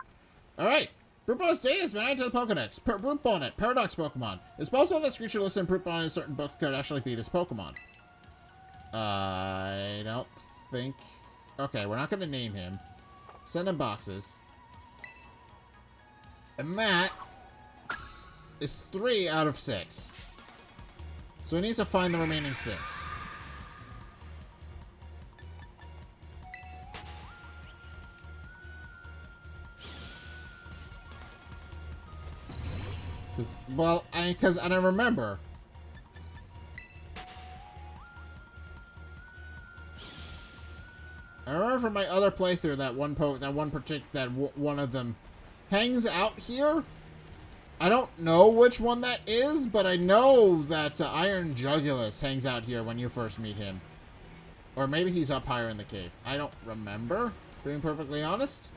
Alright, Brute Bonnet's data has been added to the Pokedex. Brute Bonnet, Paradox Pokemon. It's possible that creature listed in Brute Bonnet in a certain book could actually be this Pokemon. I don't think... Okay, we're not going to name him. Send him boxes. And that is 3 out of 6. So he needs to find the remaining 6. Well, and I remember. I remember from my other playthrough that one of them hangs out here. I don't know which one that is, but I know that Iron Jugulus hangs out here when you first meet him. Or maybe he's up higher in the cave. I don't remember, being perfectly honest.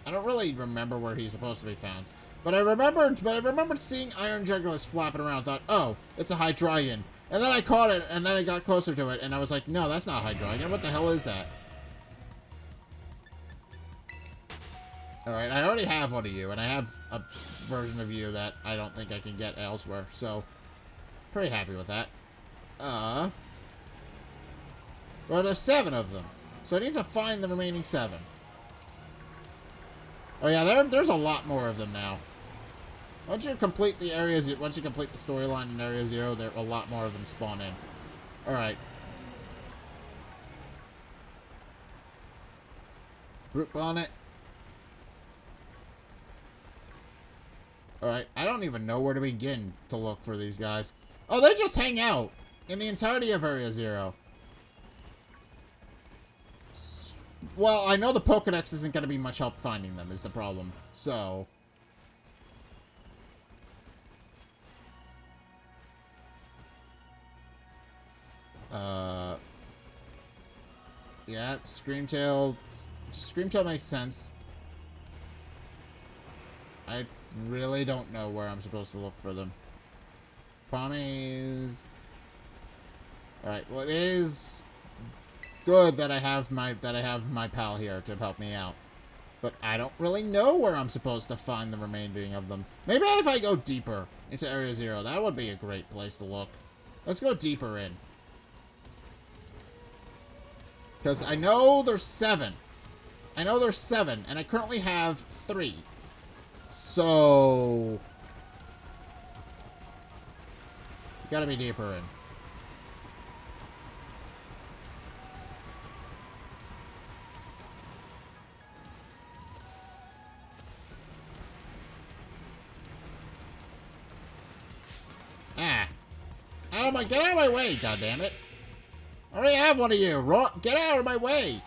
I don't really remember where he's supposed to be found. But I remembered seeing Iron Jugulus flapping around. Thought, oh, it's a Hydreigon. And then I caught it, and then I got closer to it, and I was like, no, that's not a Hydreigon. What the hell is that? Alright, I already have one of you, and I have a version of you that I don't think I can get elsewhere, so pretty happy with that. Well, there's 7 of them, so I need to find the remaining 7. Oh yeah, there's a lot more of them now. Once you complete the storyline in Area 0, there a lot more of them spawn in. Alright. Brute Bonnet. Alright, I don't even know where to begin to look for these guys. Oh, they just hang out in the entirety of Area 0. Well, I know the Pokedex isn't going to be much help finding them, is the problem. So... yeah, Screamtail makes sense. I really don't know where I'm supposed to look for them. Pommies. Alright, well, it is good that I have my pal here to help me out. But I don't really know where I'm supposed to find the remaining of them. Maybe if I go deeper into Area 0, that would be a great place to look. Let's go deeper in. Because I know there's 7. I know there's 7, and I currently have 3. So... you gotta be deeper in. Get out of my way, goddammit. I already have one of you. Get out of my way.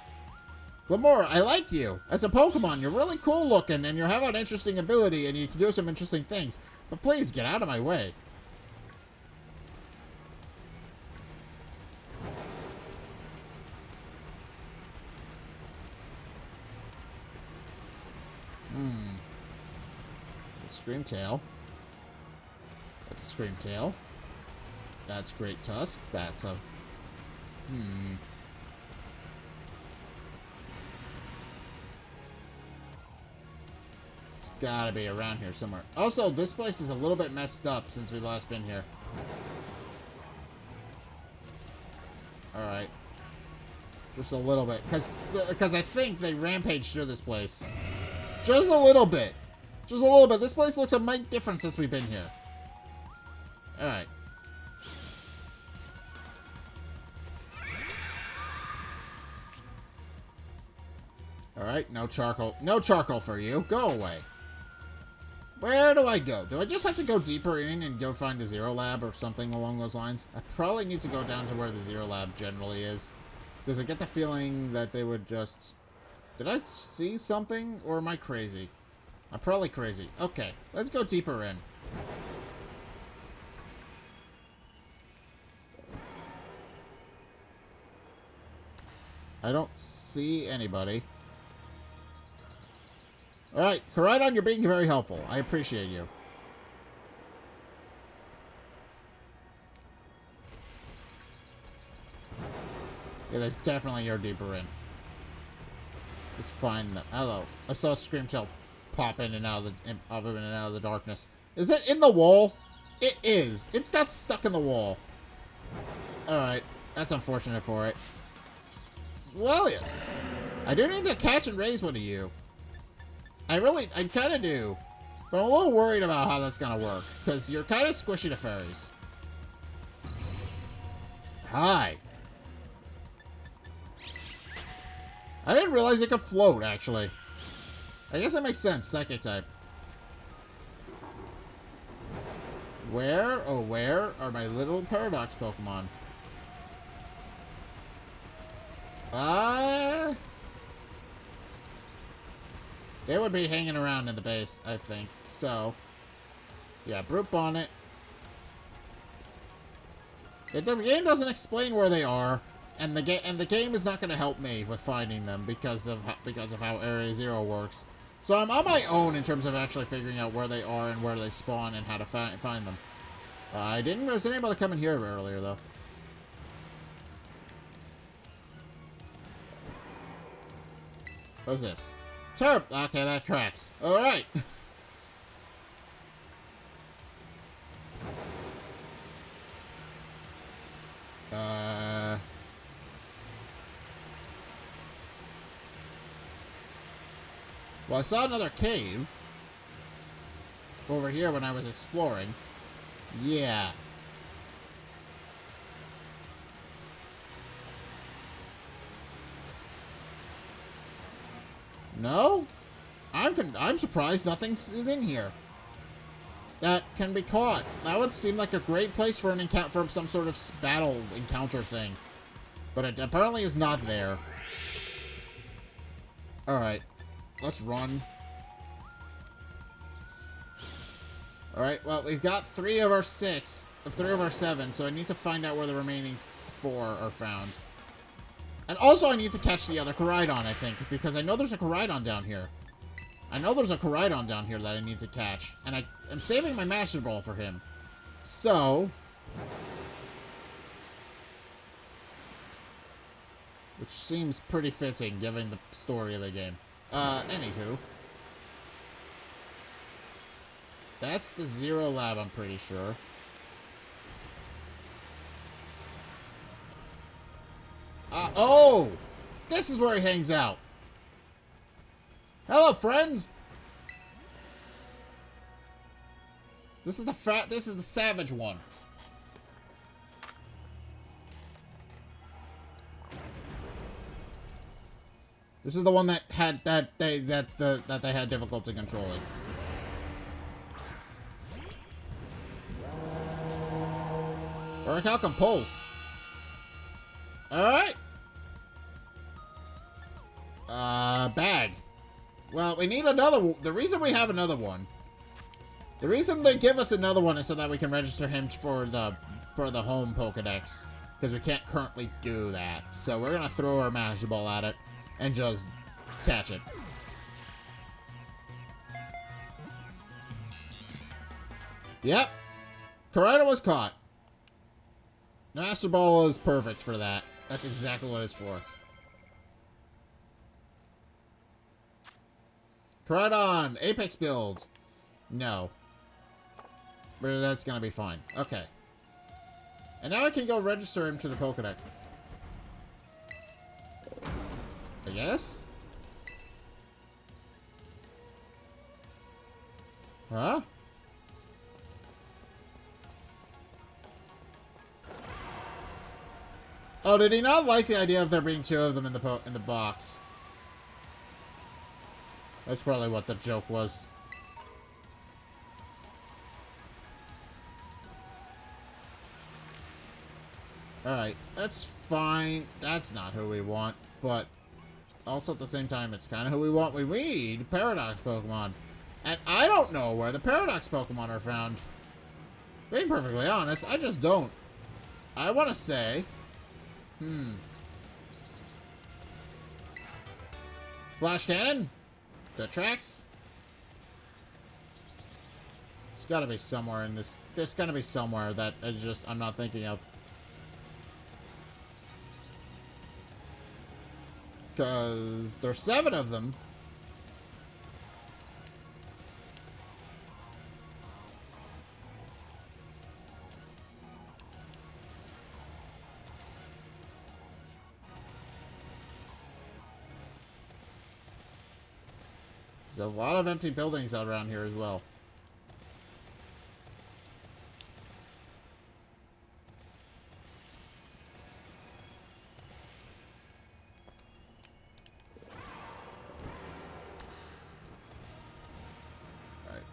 Glamora, I like you. As a Pokemon, you're really cool looking, and you have an interesting ability, and you can do some interesting things. But please, get out of my way. Screamtail. That's a Screamtail. That's Great Tusk. That's a... It's gotta be around here somewhere. Also, this place is a little bit messed up since we last been here. Alright. Just a little bit. Because I think they rampaged through this place. Just a little bit. Just a little bit. This place looks a mite different since we've been here. Alright. Alright, no charcoal. No charcoal for you. Go away. Where do I go? Do I just have to go deeper in and go find the Zero Lab or something along those lines? I probably need to go down to where the Zero Lab generally is. Because I get the feeling that they would just... Did I see something? Or am I crazy? I'm probably crazy. Okay, let's go deeper in. I don't see anybody. Alright, Koraidon, you're being very helpful. I appreciate you. Yeah, they definitely are deeper in. Let's find them. Hello. I saw Screamtail pop in and out of the darkness. Is it in the wall? It is. It got stuck in the wall. Alright. That's unfortunate for it. Swellius. I do need to catch and raise one of you. I kind of do. But I'm a little worried about how that's going to work. Because you're kind of squishy to fairies. Hi. I didn't realize it could float, actually. I guess that makes sense. Psychic type. Where, oh where, are my little Paradox Pokemon? They would be hanging around in the base, I think. So, yeah, Brute Bonnet. The game doesn't explain where they are, and the game is not going to help me with finding them because of how Area Zero works. So I'm on my own in terms of actually figuring out where they are and where they spawn and how to find them. I didn't notice anybody come in here earlier though. What's this? Terp! Okay, that tracks. Alright! Well, I saw another cave over here when I was exploring. Yeah. No? I'm surprised nothing is in here that can be caught. That would seem like a great place for an for some sort of battle encounter thing. But it apparently is not there. Alright. Let's run. Alright, well, we've got 3 of our 6, 3 of our 7, so I need to find out where the remaining 4 are found. And also I need to catch the other Koraidon, I think, because I know there's a Koraidon down here. I know there's a Koraidon down here that I need to catch, and I'm saving my Master Ball for him. So... which seems pretty fitting, given the story of the game. Anywho. That's the Zero Lab, I'm pretty sure. Oh! This is where he hangs out. Hello, friends! This is the savage one. This is the one that they had difficulty controlling. Orichalcum Pulse. Alright. Bag. Well, we need another one. The reason we have another one. The reason they give us another one is so that we can register him for the home Pokedex. Because we can't currently do that. So we're gonna throw our Master Ball at it and just catch it. Yep. Koraidon was caught. Master Ball is perfect for that. That's exactly what it's for. Koraidon! Apex build! No. But that's gonna be fine. Okay. And now I can go register him to the Pokedex. I guess? Huh? Oh, did he not like the idea of there being 2 of them in the box? That's probably what the joke was. Alright, that's fine. That's not who we want, but also at the same time, it's kind of who we want. We need Paradox Pokemon. And I don't know where the Paradox Pokemon are found. Being perfectly honest, I just don't. I want to say... Flash cannon? The tracks? There's gotta be somewhere in this. There's gotta be somewhere that I'm not thinking of. Because there's 7 of them. There's a lot of empty buildings out around here as well.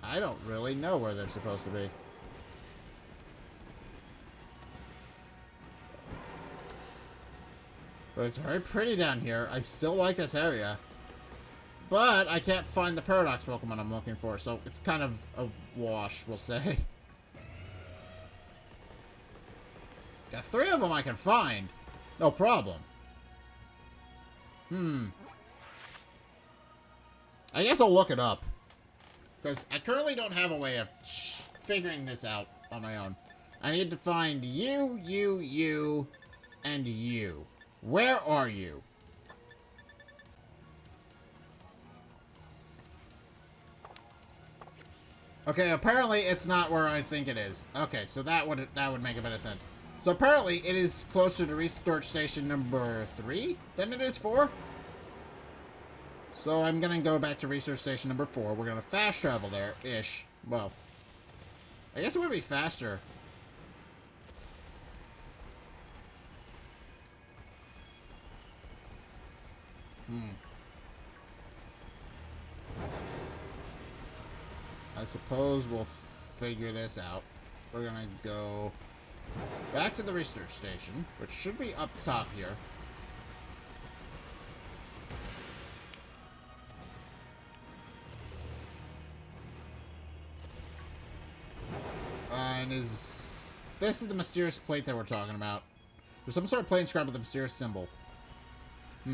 I don't really know where they're supposed to be. But it's very pretty down here. I still like this area. But I can't find the Paradox Pokemon I'm looking for, so it's kind of a wash, we'll say. Got 3 of them I can find. No problem. I guess I'll look it up. Because I currently don't have a way of figuring this out on my own. I need to find you, and you. Where are you? Okay, apparently it's not where I think it is. Okay, so that would make a bit of sense. So apparently it is closer to research station number 3 than it is 4. So I'm gonna go back to research station number 4. We're gonna fast travel there-ish. Well, I guess it would be faster. I suppose we'll figure this out. We're gonna go back to the research station, which should be up top here. And this is the mysterious plate that we're talking about. There's some sort of plate inscribed with a mysterious symbol. I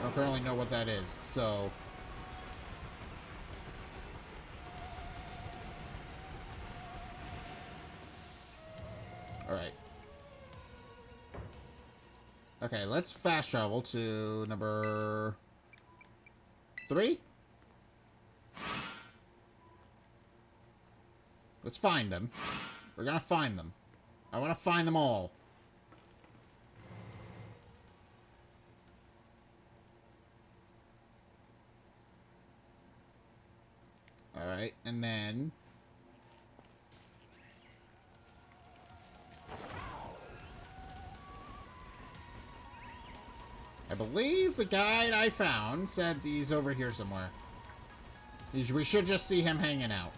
don't currently know what that is, so... Alright. Okay, let's fast travel to number 3. Let's find them. We're gonna find them. I want to find them all. Alright, and then... I believe the guide I found said he's over here somewhere. We should just see him hanging out.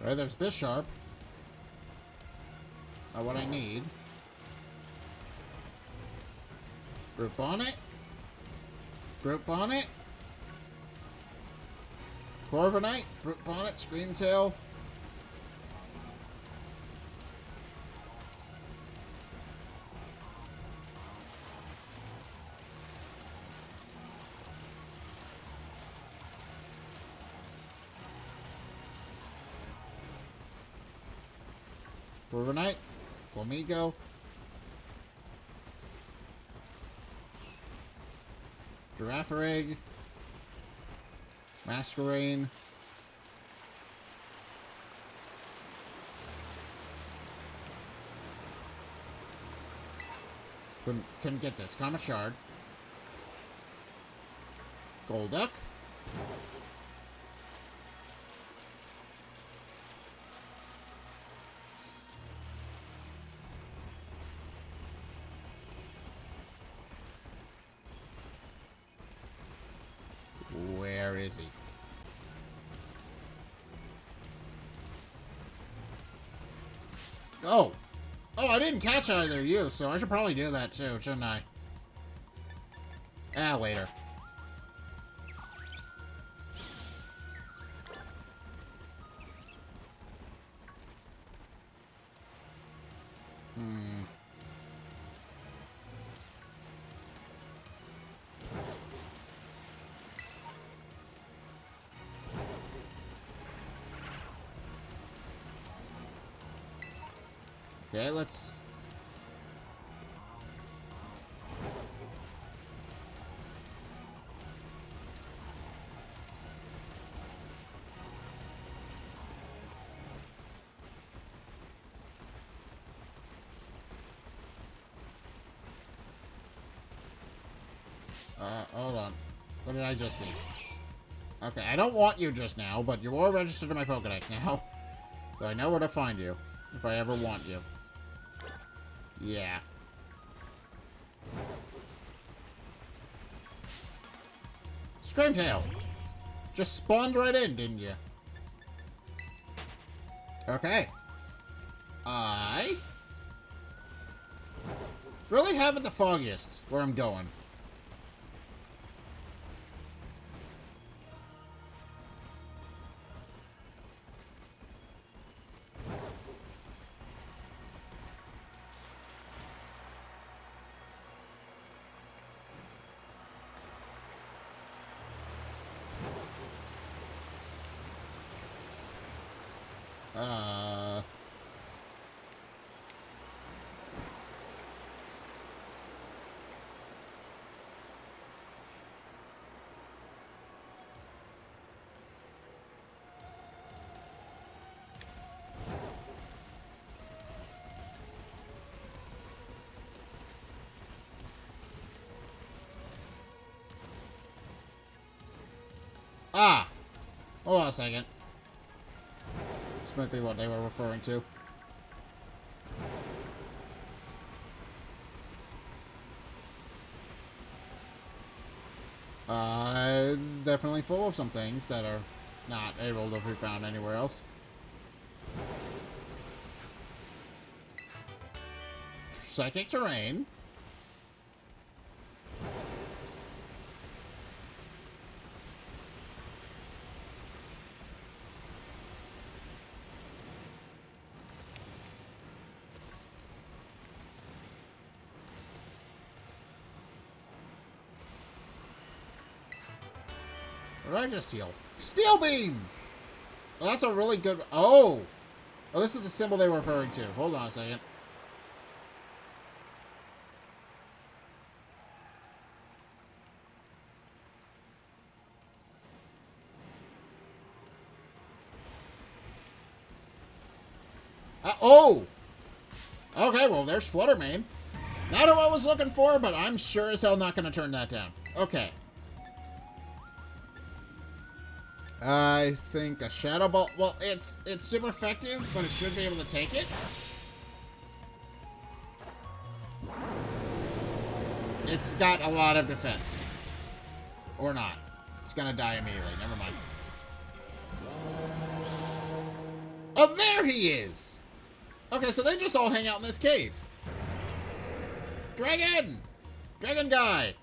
Alright, there's Bisharp. What I need. Group on it. Group on it. Corviknight. Group on it. Screamtail. Corviknight. Flamigo. Girafarig. Masquerain. Couldn't get this. Comet Shard. Golduck. Where is he? Oh! Oh, I didn't catch either of you, so I should probably do that too, shouldn't I? Ah, later. Okay, let's... hold on. What did I just see? Okay, I don't want you just now, but you are registered in my Pokedex now. So I know where to find you, if I ever want you. Yeah. Screamtail! Just spawned right in, didn't you? Okay. I... really haven't the foggiest where I'm going. Ah! Hold on a second. This might be what they were referring to. It's definitely full of some things that are not able to be found anywhere else. Psychic terrain. What did I just heal? Steel Beam! Well, that's a really good... Oh! Oh, this is the symbol they were referring to. Hold on a second. Oh! Okay, well, there's Fluttermane. Not who I was looking for, but I'm sure as hell not going to turn that down. Okay. I think a Shadow Ball... Well, it's super effective, but it should be able to take it. It's got a lot of defense. Or not. It's gonna die immediately. Never mind. Oh, there he is! Okay, so they just all hang out in this cave. Dragon! Dragon guy!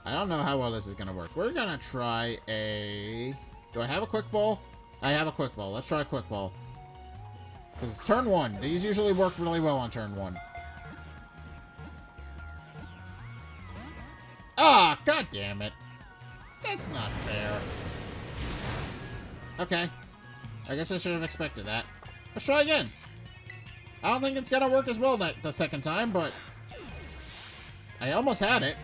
I don't know how well this is gonna work. We're gonna try a... Do I have a quick ball? I have a quick ball. Let's try a quick ball. Because it's turn 1. These usually work really well on turn 1. Ah, god damn it. That's not fair. Okay. I guess I should have expected that. Let's try again. I don't think it's gonna work as well the second time, but... I almost had it.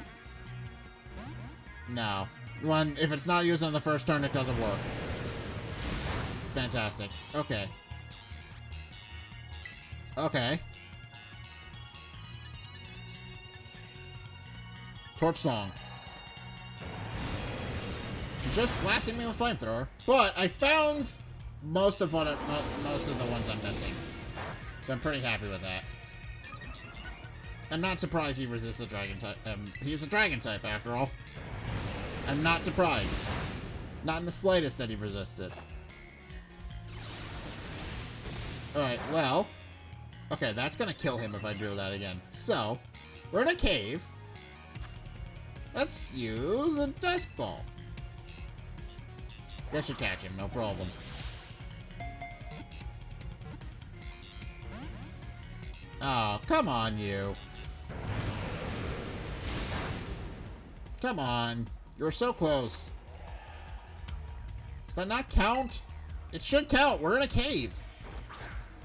No. If it's not used on the first turn, it doesn't work. Fantastic. Okay. Okay. Torch Song. Just blasting me with flamethrower. But I found most of the ones I'm missing. So I'm pretty happy with that. I'm not surprised he resists the dragon type. He's a dragon type after all. I'm not surprised. Not in the slightest that he resisted. Alright, well. Okay, that's gonna kill him if I do that again. So, we're in a cave. Let's use a disc ball. That should catch him, no problem. Oh, come on, you. Come on. You were so close. Does that not count? It should count. We're in a cave.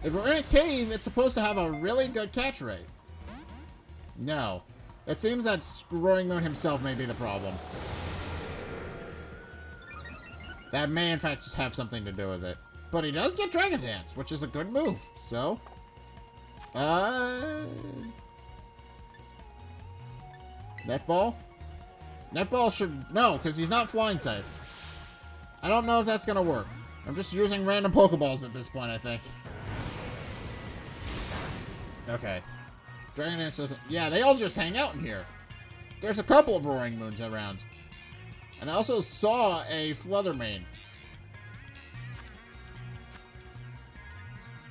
If we're in a cave, it's supposed to have a really good catch rate. No. It seems that Roaring Moon himself may be the problem. That may, in fact, have something to do with it. But he does get Dragon Dance, which is a good move. So... Netball? Netball should... No, because he's not flying type. I don't know if that's going to work. I'm just using random Pokeballs at this point, I think. Okay. Dragon Dance doesn't... Yeah, they all just hang out in here. There's a couple of Roaring Moons around. And I also saw a Fluttermane.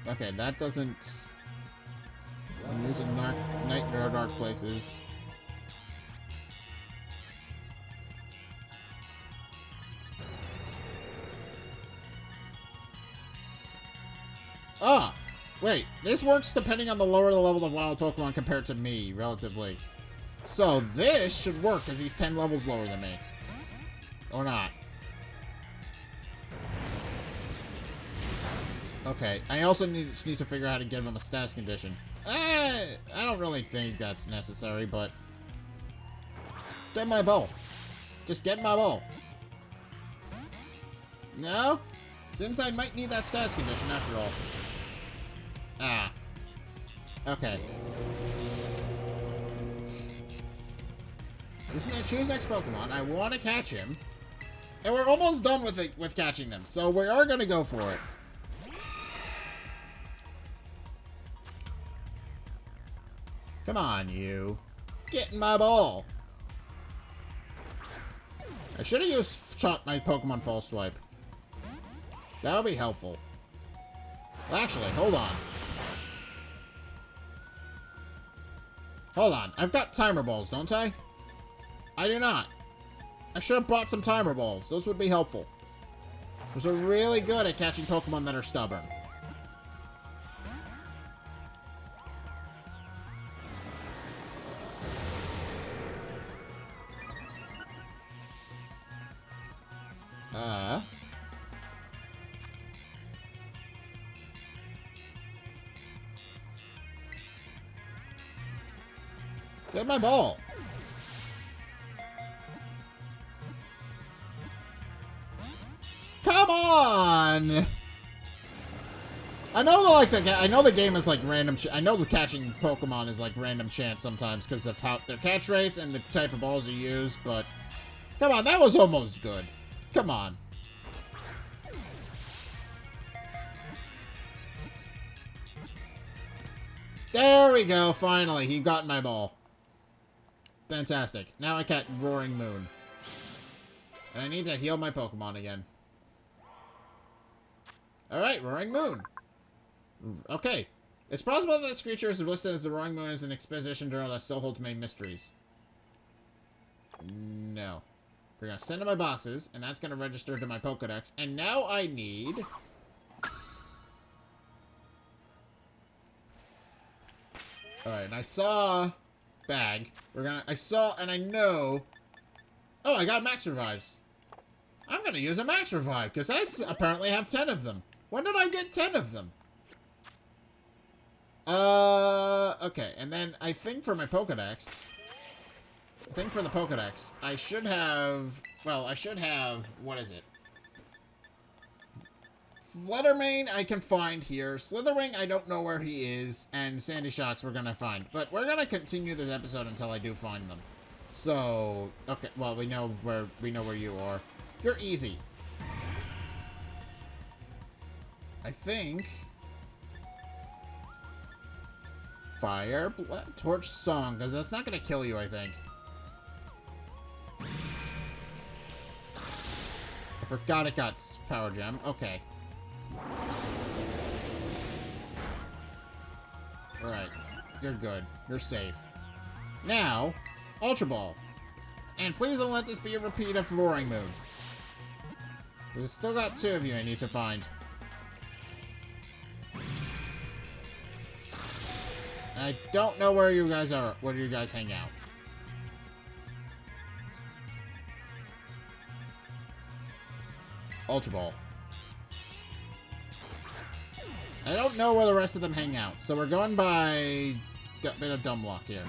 Okay, that doesn't... I'm using Nightmare Dark Places. Ah! Wait, this works depending on the lower the level of wild Pokemon compared to me, relatively. So this should work, because he's 10 levels lower than me. Or not. Okay, I also need to figure out how to give him a status condition. I don't really think that's necessary, but... Get my ball. Just get my ball. No? Seems I might need that status condition after all. Ah. Okay. Just gonna choose next Pokemon. I want to catch him. And we're almost done with catching them, so we are gonna go for it. Come on, you. Get in my ball. I should have used my Pokemon False Swipe. That would be helpful. Well, actually, hold on. Hold on. I've got Timer Balls, don't I? I do not. I should have brought some Timer Balls. Those would be helpful. Those are really good at catching Pokemon that are stubborn. Get my ball. Come on! I know the game is like random. I know the catching Pokemon is like random chance sometimes because of how their catch rates and the type of balls you use, but come on, that was almost good. Come on. There we go, finally. He got my ball. Fantastic. Now I catch Roaring Moon. And I need to heal my Pokemon again. Alright, Roaring Moon. Okay. It's possible that this creature is listed as the Roaring Moon is an exposition journal that still holds many mysteries. No. We're going to send to my boxes, and that's going to register to my Pokedex. And now I need... Alright, and I saw... Bag. I saw, and I know... Oh, I got Max Revives. I'm gonna use a Max Revive, because I apparently have 10 of them. When did I get 10 of them? Okay, and then I think for my Pokedex... I should have... Well, I should have... What is it? Fluttermane I can find here. Slitherwing I don't know where he is. And Sandy Shocks we're gonna find. But we're gonna continue this episode until I do find them. So, okay, well we know where you are. You're easy. I think Fire Torch Song, because that's not gonna kill you, I think. I forgot it got Power Gem. Okay. Alright. You're good. You're safe. Now, Ultra Ball. And please don't let this be a repeat of Roaring Moon. Because it's still got 2 of you I need to find. And I don't know where you guys are. Where you guys hang out. Ultra Ball. I don't know where the rest of them hang out, so we're going by a bit of dumb luck here.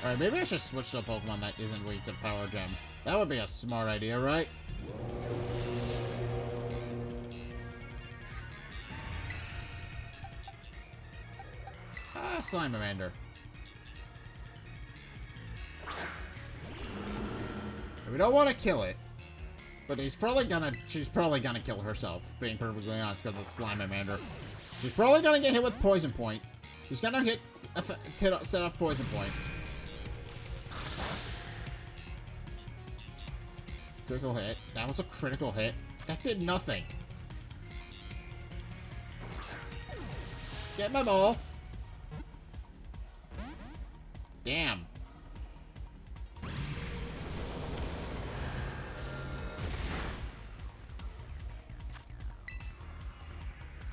Alright, maybe I should switch to a Pokemon that isn't weak to Power Gem. That would be a smart idea, right? Slimeamander. We don't want to kill it. But she's probably gonna kill herself, being perfectly honest, because it's Slimeamander. She's probably gonna get hit with Poison Point. She's gonna set off Poison Point. Critical hit. That was a critical hit. That did nothing. Get my ball. Damn.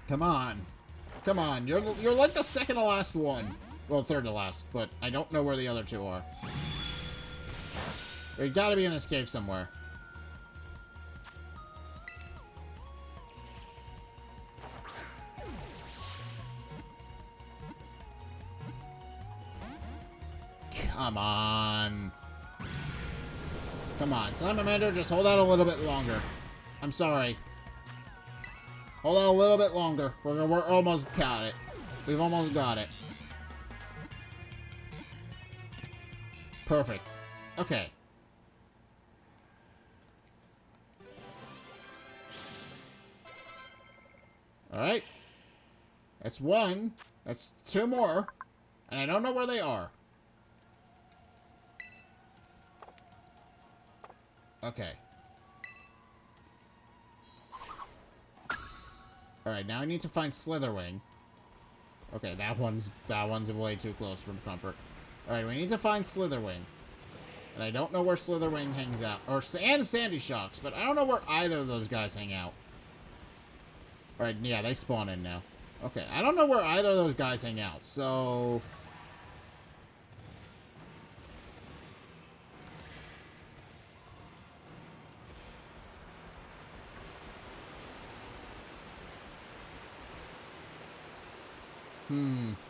Come on. Come on. You're like the second to last one. Well, third to last, but I don't know where the other 2 are. They gotta be in this cave somewhere. Come on. Come on. Slimeamander, just hold out a little bit longer. I'm sorry. Hold on a little bit longer. We're almost got it. We've almost got it. Perfect. Okay. Alright. That's 1. That's 2 more. And I don't know where they are. Okay. Alright, now I need to find Slitherwing. Okay, that one's way too close from comfort. Alright, we need to find Slitherwing. And I don't know where Slitherwing hangs out. And Sandy Shocks, but I don't know where either of those guys hang out. Alright, yeah, they spawn in now. Okay, I don't know where either of those guys hang out, so...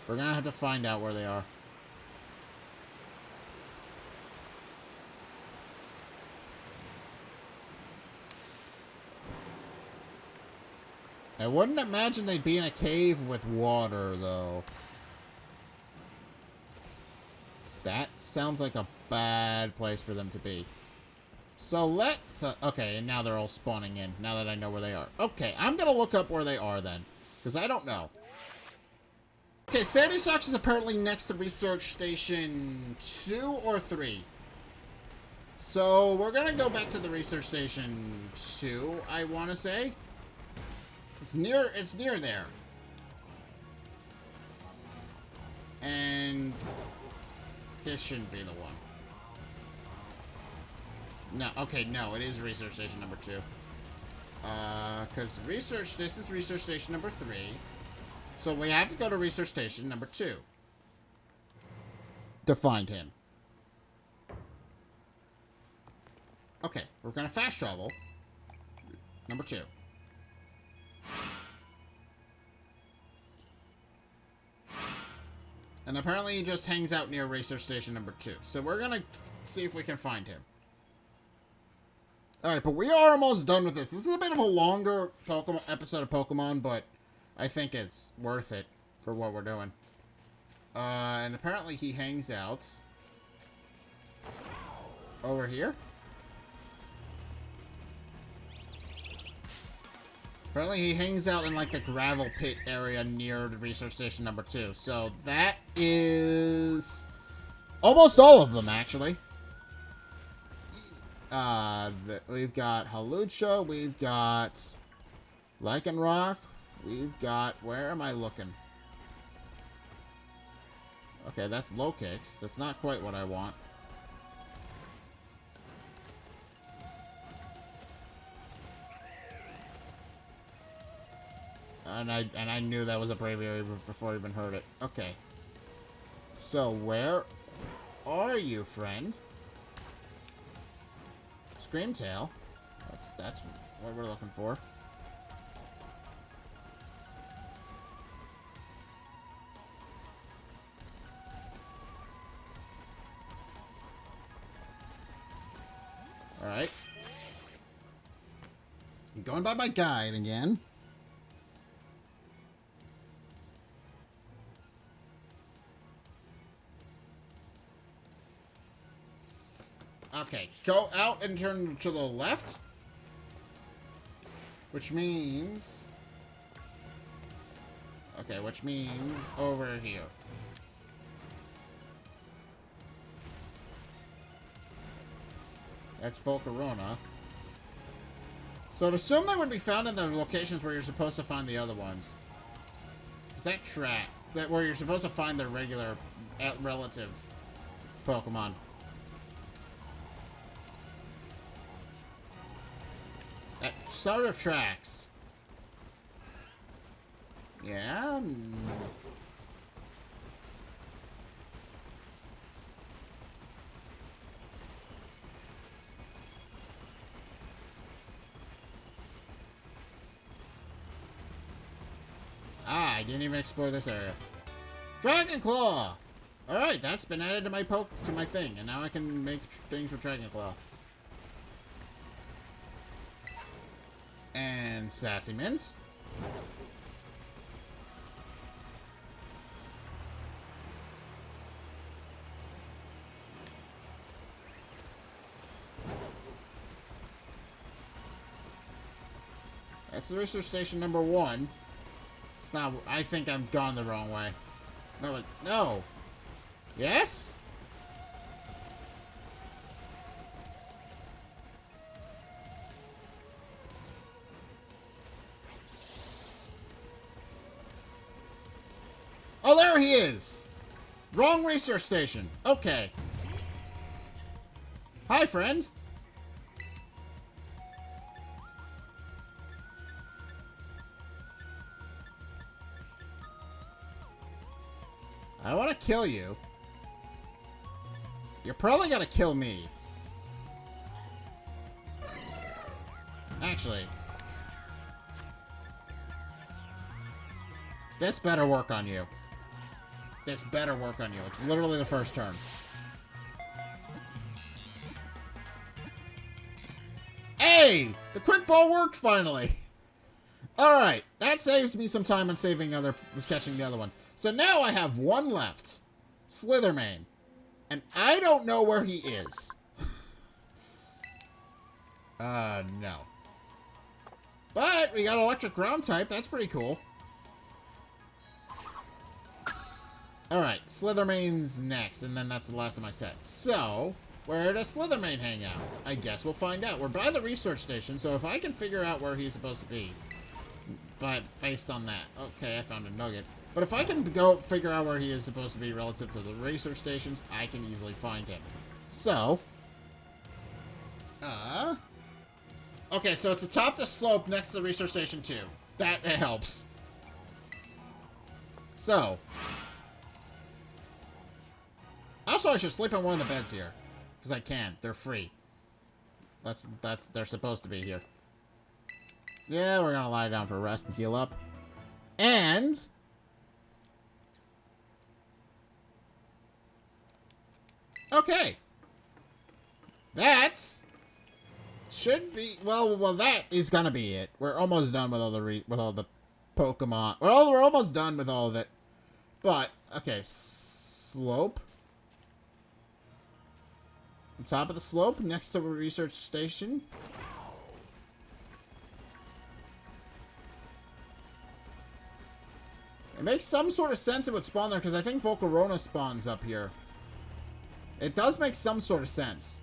We're gonna have to find out where they are. I wouldn't imagine they'd be in a cave with water, though. That sounds like a bad place for them to be. So let's... okay, and now they're all spawning in, now that I know where they are. Okay, I'm gonna look up where they are, then. Because I don't know. Okay, Sandy Shocks is apparently next to Research Station 2 or 3. So, we're gonna go back to the Research Station 2, I want to say. It's near there. And this shouldn't be the one. No, okay, no, it is Research Station number 2. Because this is Research Station number 3. So we have to go to Research Station number 2 to find him. Okay, we're gonna fast travel. Number 2. And apparently he just hangs out near Research Station number 2. So we're gonna see if we can find him. Alright, but we are almost done with this. This is a bit of a longer episode of Pokemon, but I think it's worth it for what we're doing. And apparently he hangs out over here. Apparently he hangs out in like the gravel pit area near the Research Station number 2. So that is almost all of them, actually. We've got Hawlucha, we've got Lycanroc, we've got, where am I looking? Okay, that's low kicks. That's not quite what I want. And I knew that was a braviary before I even heard it. Okay. So where are you, friend? Screamtail. That's what we're looking for. Alright. Going by my guide again. Okay, go out and turn to the left. Which means... Okay, which means over here. That's Volcarona. So I'd assume they would be found in the locations where you're supposed to find the other ones. Is that track? That where you're supposed to find the regular relative Pokemon. That sort of tracks. Yeah. Ah, I didn't even explore this area. Dragon Claw! Alright, that's been added to my thing, and now I can make things with Dragon Claw. And Sassy Mints. That's the research station number 1. It's not... I think I'm gone the wrong way. No, no. Yes? Oh, there he is! Wrong research station. Okay. Hi, friend. I want to kill you. You're probably gonna kill me. Actually. This better work on you. This better work on you. It's literally the first turn. Hey! The quick ball worked finally! Alright, that saves me some time on catching the other ones. So now I have one left. Slithermane. And I don't know where he is. No. But we got electric ground type. That's pretty cool. Alright, Slithermane's next, and then that's the last of my set. So, where does Slithermane hang out? I guess we'll find out. We're by the research station, so if I can figure out where he's supposed to be, but based on that. Okay, I found a nugget. But if I can go figure out where he is supposed to be relative to the research stations, I can easily find him. So, okay, so it's atop the slope next to the research station 2. That helps. So, also I should sleep on one of the beds here, because I can. They're free. They're supposed to be here. Yeah, we're gonna lie down for a rest and heal up. And okay. That's should be well that is gonna be it. We're almost done with all the Pokemon. Well, we're almost done with all of it. But okay, slope. On top of the slope, next to the research station. It makes some sort of sense it would spawn there, because I think Volcarona spawns up here. It does make some sort of sense.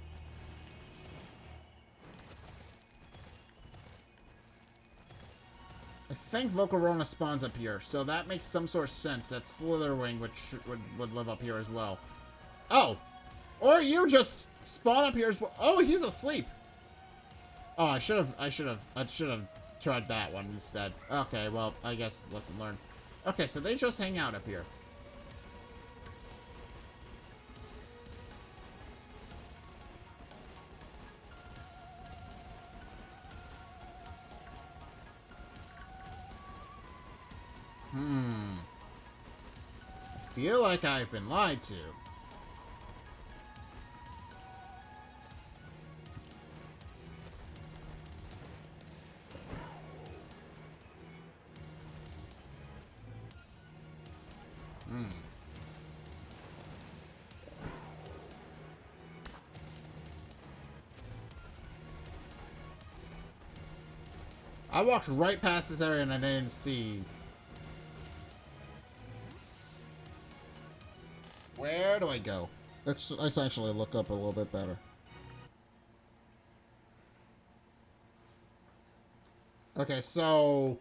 I think Volcarona spawns up here, so that makes some sort of sense that Slitherwing would live up here as well. Oh! Or you just spawn up here as well. Oh, he's asleep. Oh, I should have tried that one instead. Okay, well, I guess lesson learned. Okay, so they just hang out up here. I feel like I've been lied to. I walked right past this area and I didn't see. Where do I go? Let's actually look up a little bit better. Okay, so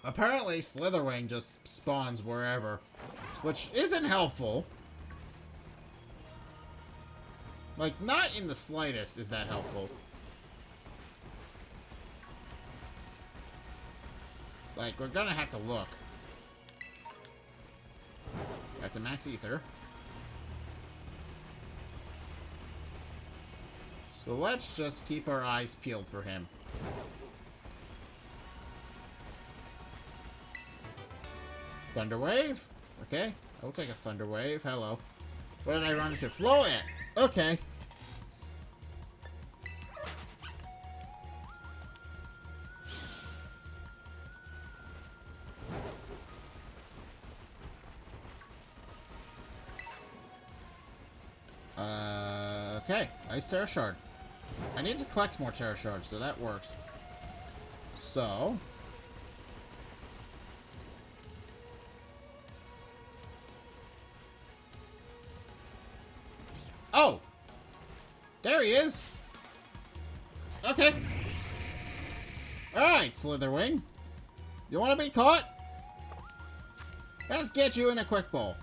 apparently Slitherwing just spawns wherever, which isn't helpful. Like, not in the slightest is that helpful. Like, we're gonna have to look. That's a max ether. So let's just keep our eyes peeled for him. Thunder Wave? Okay, I'll take a Thunder Wave. Hello. Where did I run into? Floet! Okay. Okay, Ice Terra Shard. I need to collect more Terra Shards, so that works. So... oh! There he is! Okay. Alright, Slitherwing. You want to be caught? Let's get you in a quick bowl.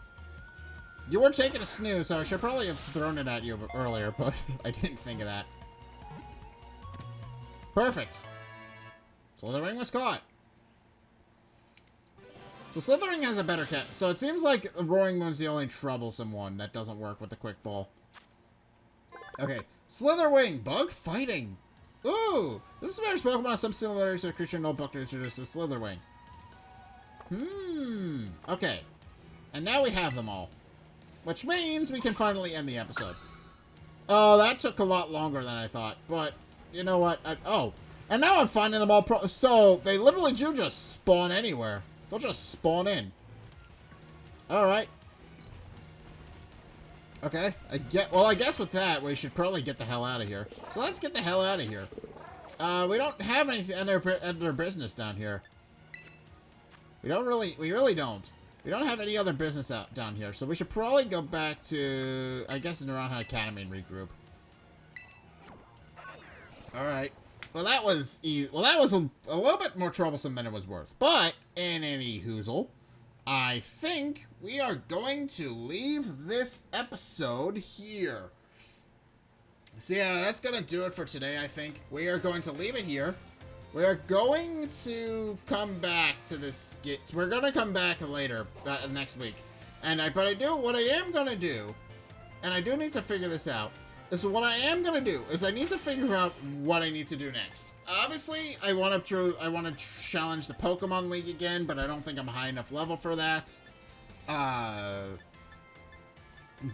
You were taking a snooze, so I should probably have thrown it at you earlier, but I didn't think of that. Perfect. Slitherwing was caught. So Slitherwing has a better cat. So it seems like Roaring Moon's the only troublesome one that doesn't work with the quick ball. Okay. Slitherwing, bug fighting. Ooh! This is various Pokemon have some similarities to a creature no book introduced as Slitherwing. Okay. And now we have them all. Which means we can finally end the episode. Oh, that took a lot longer than I thought. But, you know what? Oh. And now I'm finding them all so, they literally do just spawn anywhere. They'll just spawn in. Alright. Okay. Well, I guess with that, we should probably get the hell out of here. So let's get the hell out of here. We don't have anything under business down here. We really don't. We don't have any other business out down here, so we should probably go back to, I guess, Naranja Academy and regroup. All right. Well, that was a little bit more troublesome than it was worth. But in any hoozle, I think we are going to leave this episode here. So yeah, that's gonna do it for today. I think we are going to leave it here. We are going to come back to this. We're gonna come back later next week, what I am gonna do, and I do need to figure this out. Is what I am gonna do is I need to figure out what I need to do next. Obviously, I want to challenge the Pokemon League again, but I don't think I'm high enough level for that. But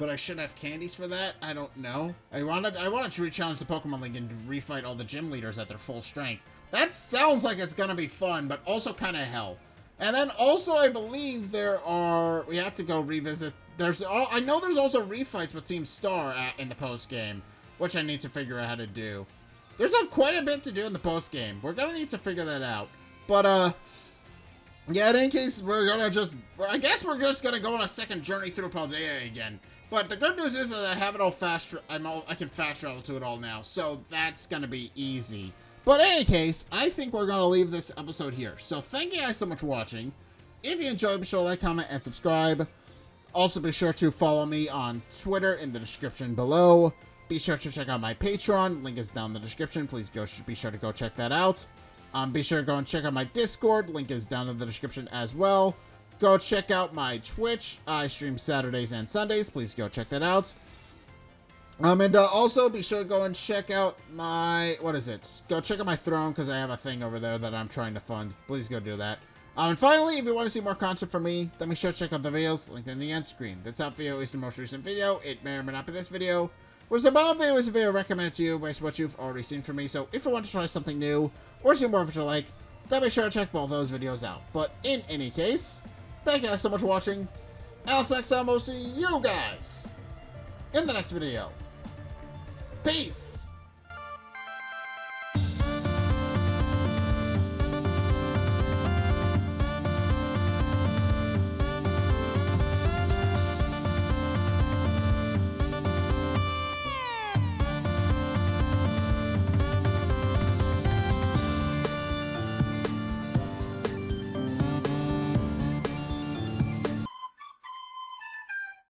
I should have candies for that. I don't know. I wanted to re-challenge the Pokemon League and refight all the gym leaders at their full strength. That sounds like it's gonna be fun, but also kind of hell. And then also, I believe we have to go revisit. I know there's also refights with Team Star in the post game, which I need to figure out how to do. There's quite a bit to do in the post game. We're gonna need to figure that out. But yeah, in any case, I guess we're just gonna go on a second journey through Paldea again. But the good news is that I have it all I can fast travel to it all now, so that's gonna be easy. But in any case, I think we're going to leave this episode here. So thank you guys so much for watching. If you enjoyed, be sure to like, comment, and subscribe. Also, be sure to follow me on Twitter in the description below. Be sure to check out my Patreon. Link is down in the description. Please be sure to go check that out. Be sure to go and check out my Discord. Link is down in the description as well. Go check out my Twitch. I stream Saturdays and Sundays. Please go check that out. And also be sure to go and check out my, go check out my throne, because I have a thing over there that I'm trying to fund. Please go do that. And finally, if you want to see more content from me, then be sure to check out the videos linked in the end screen. The top video is the most recent video. It may or may not be this video. Whereas the bottom video is a video recommended to you based on what you've already seen from me. So if you want to try something new, or see more of what you like, then be sure to check both those videos out. But in any case, thank you guys so much for watching. Zack, and we'll see you guys in the next video. Peace!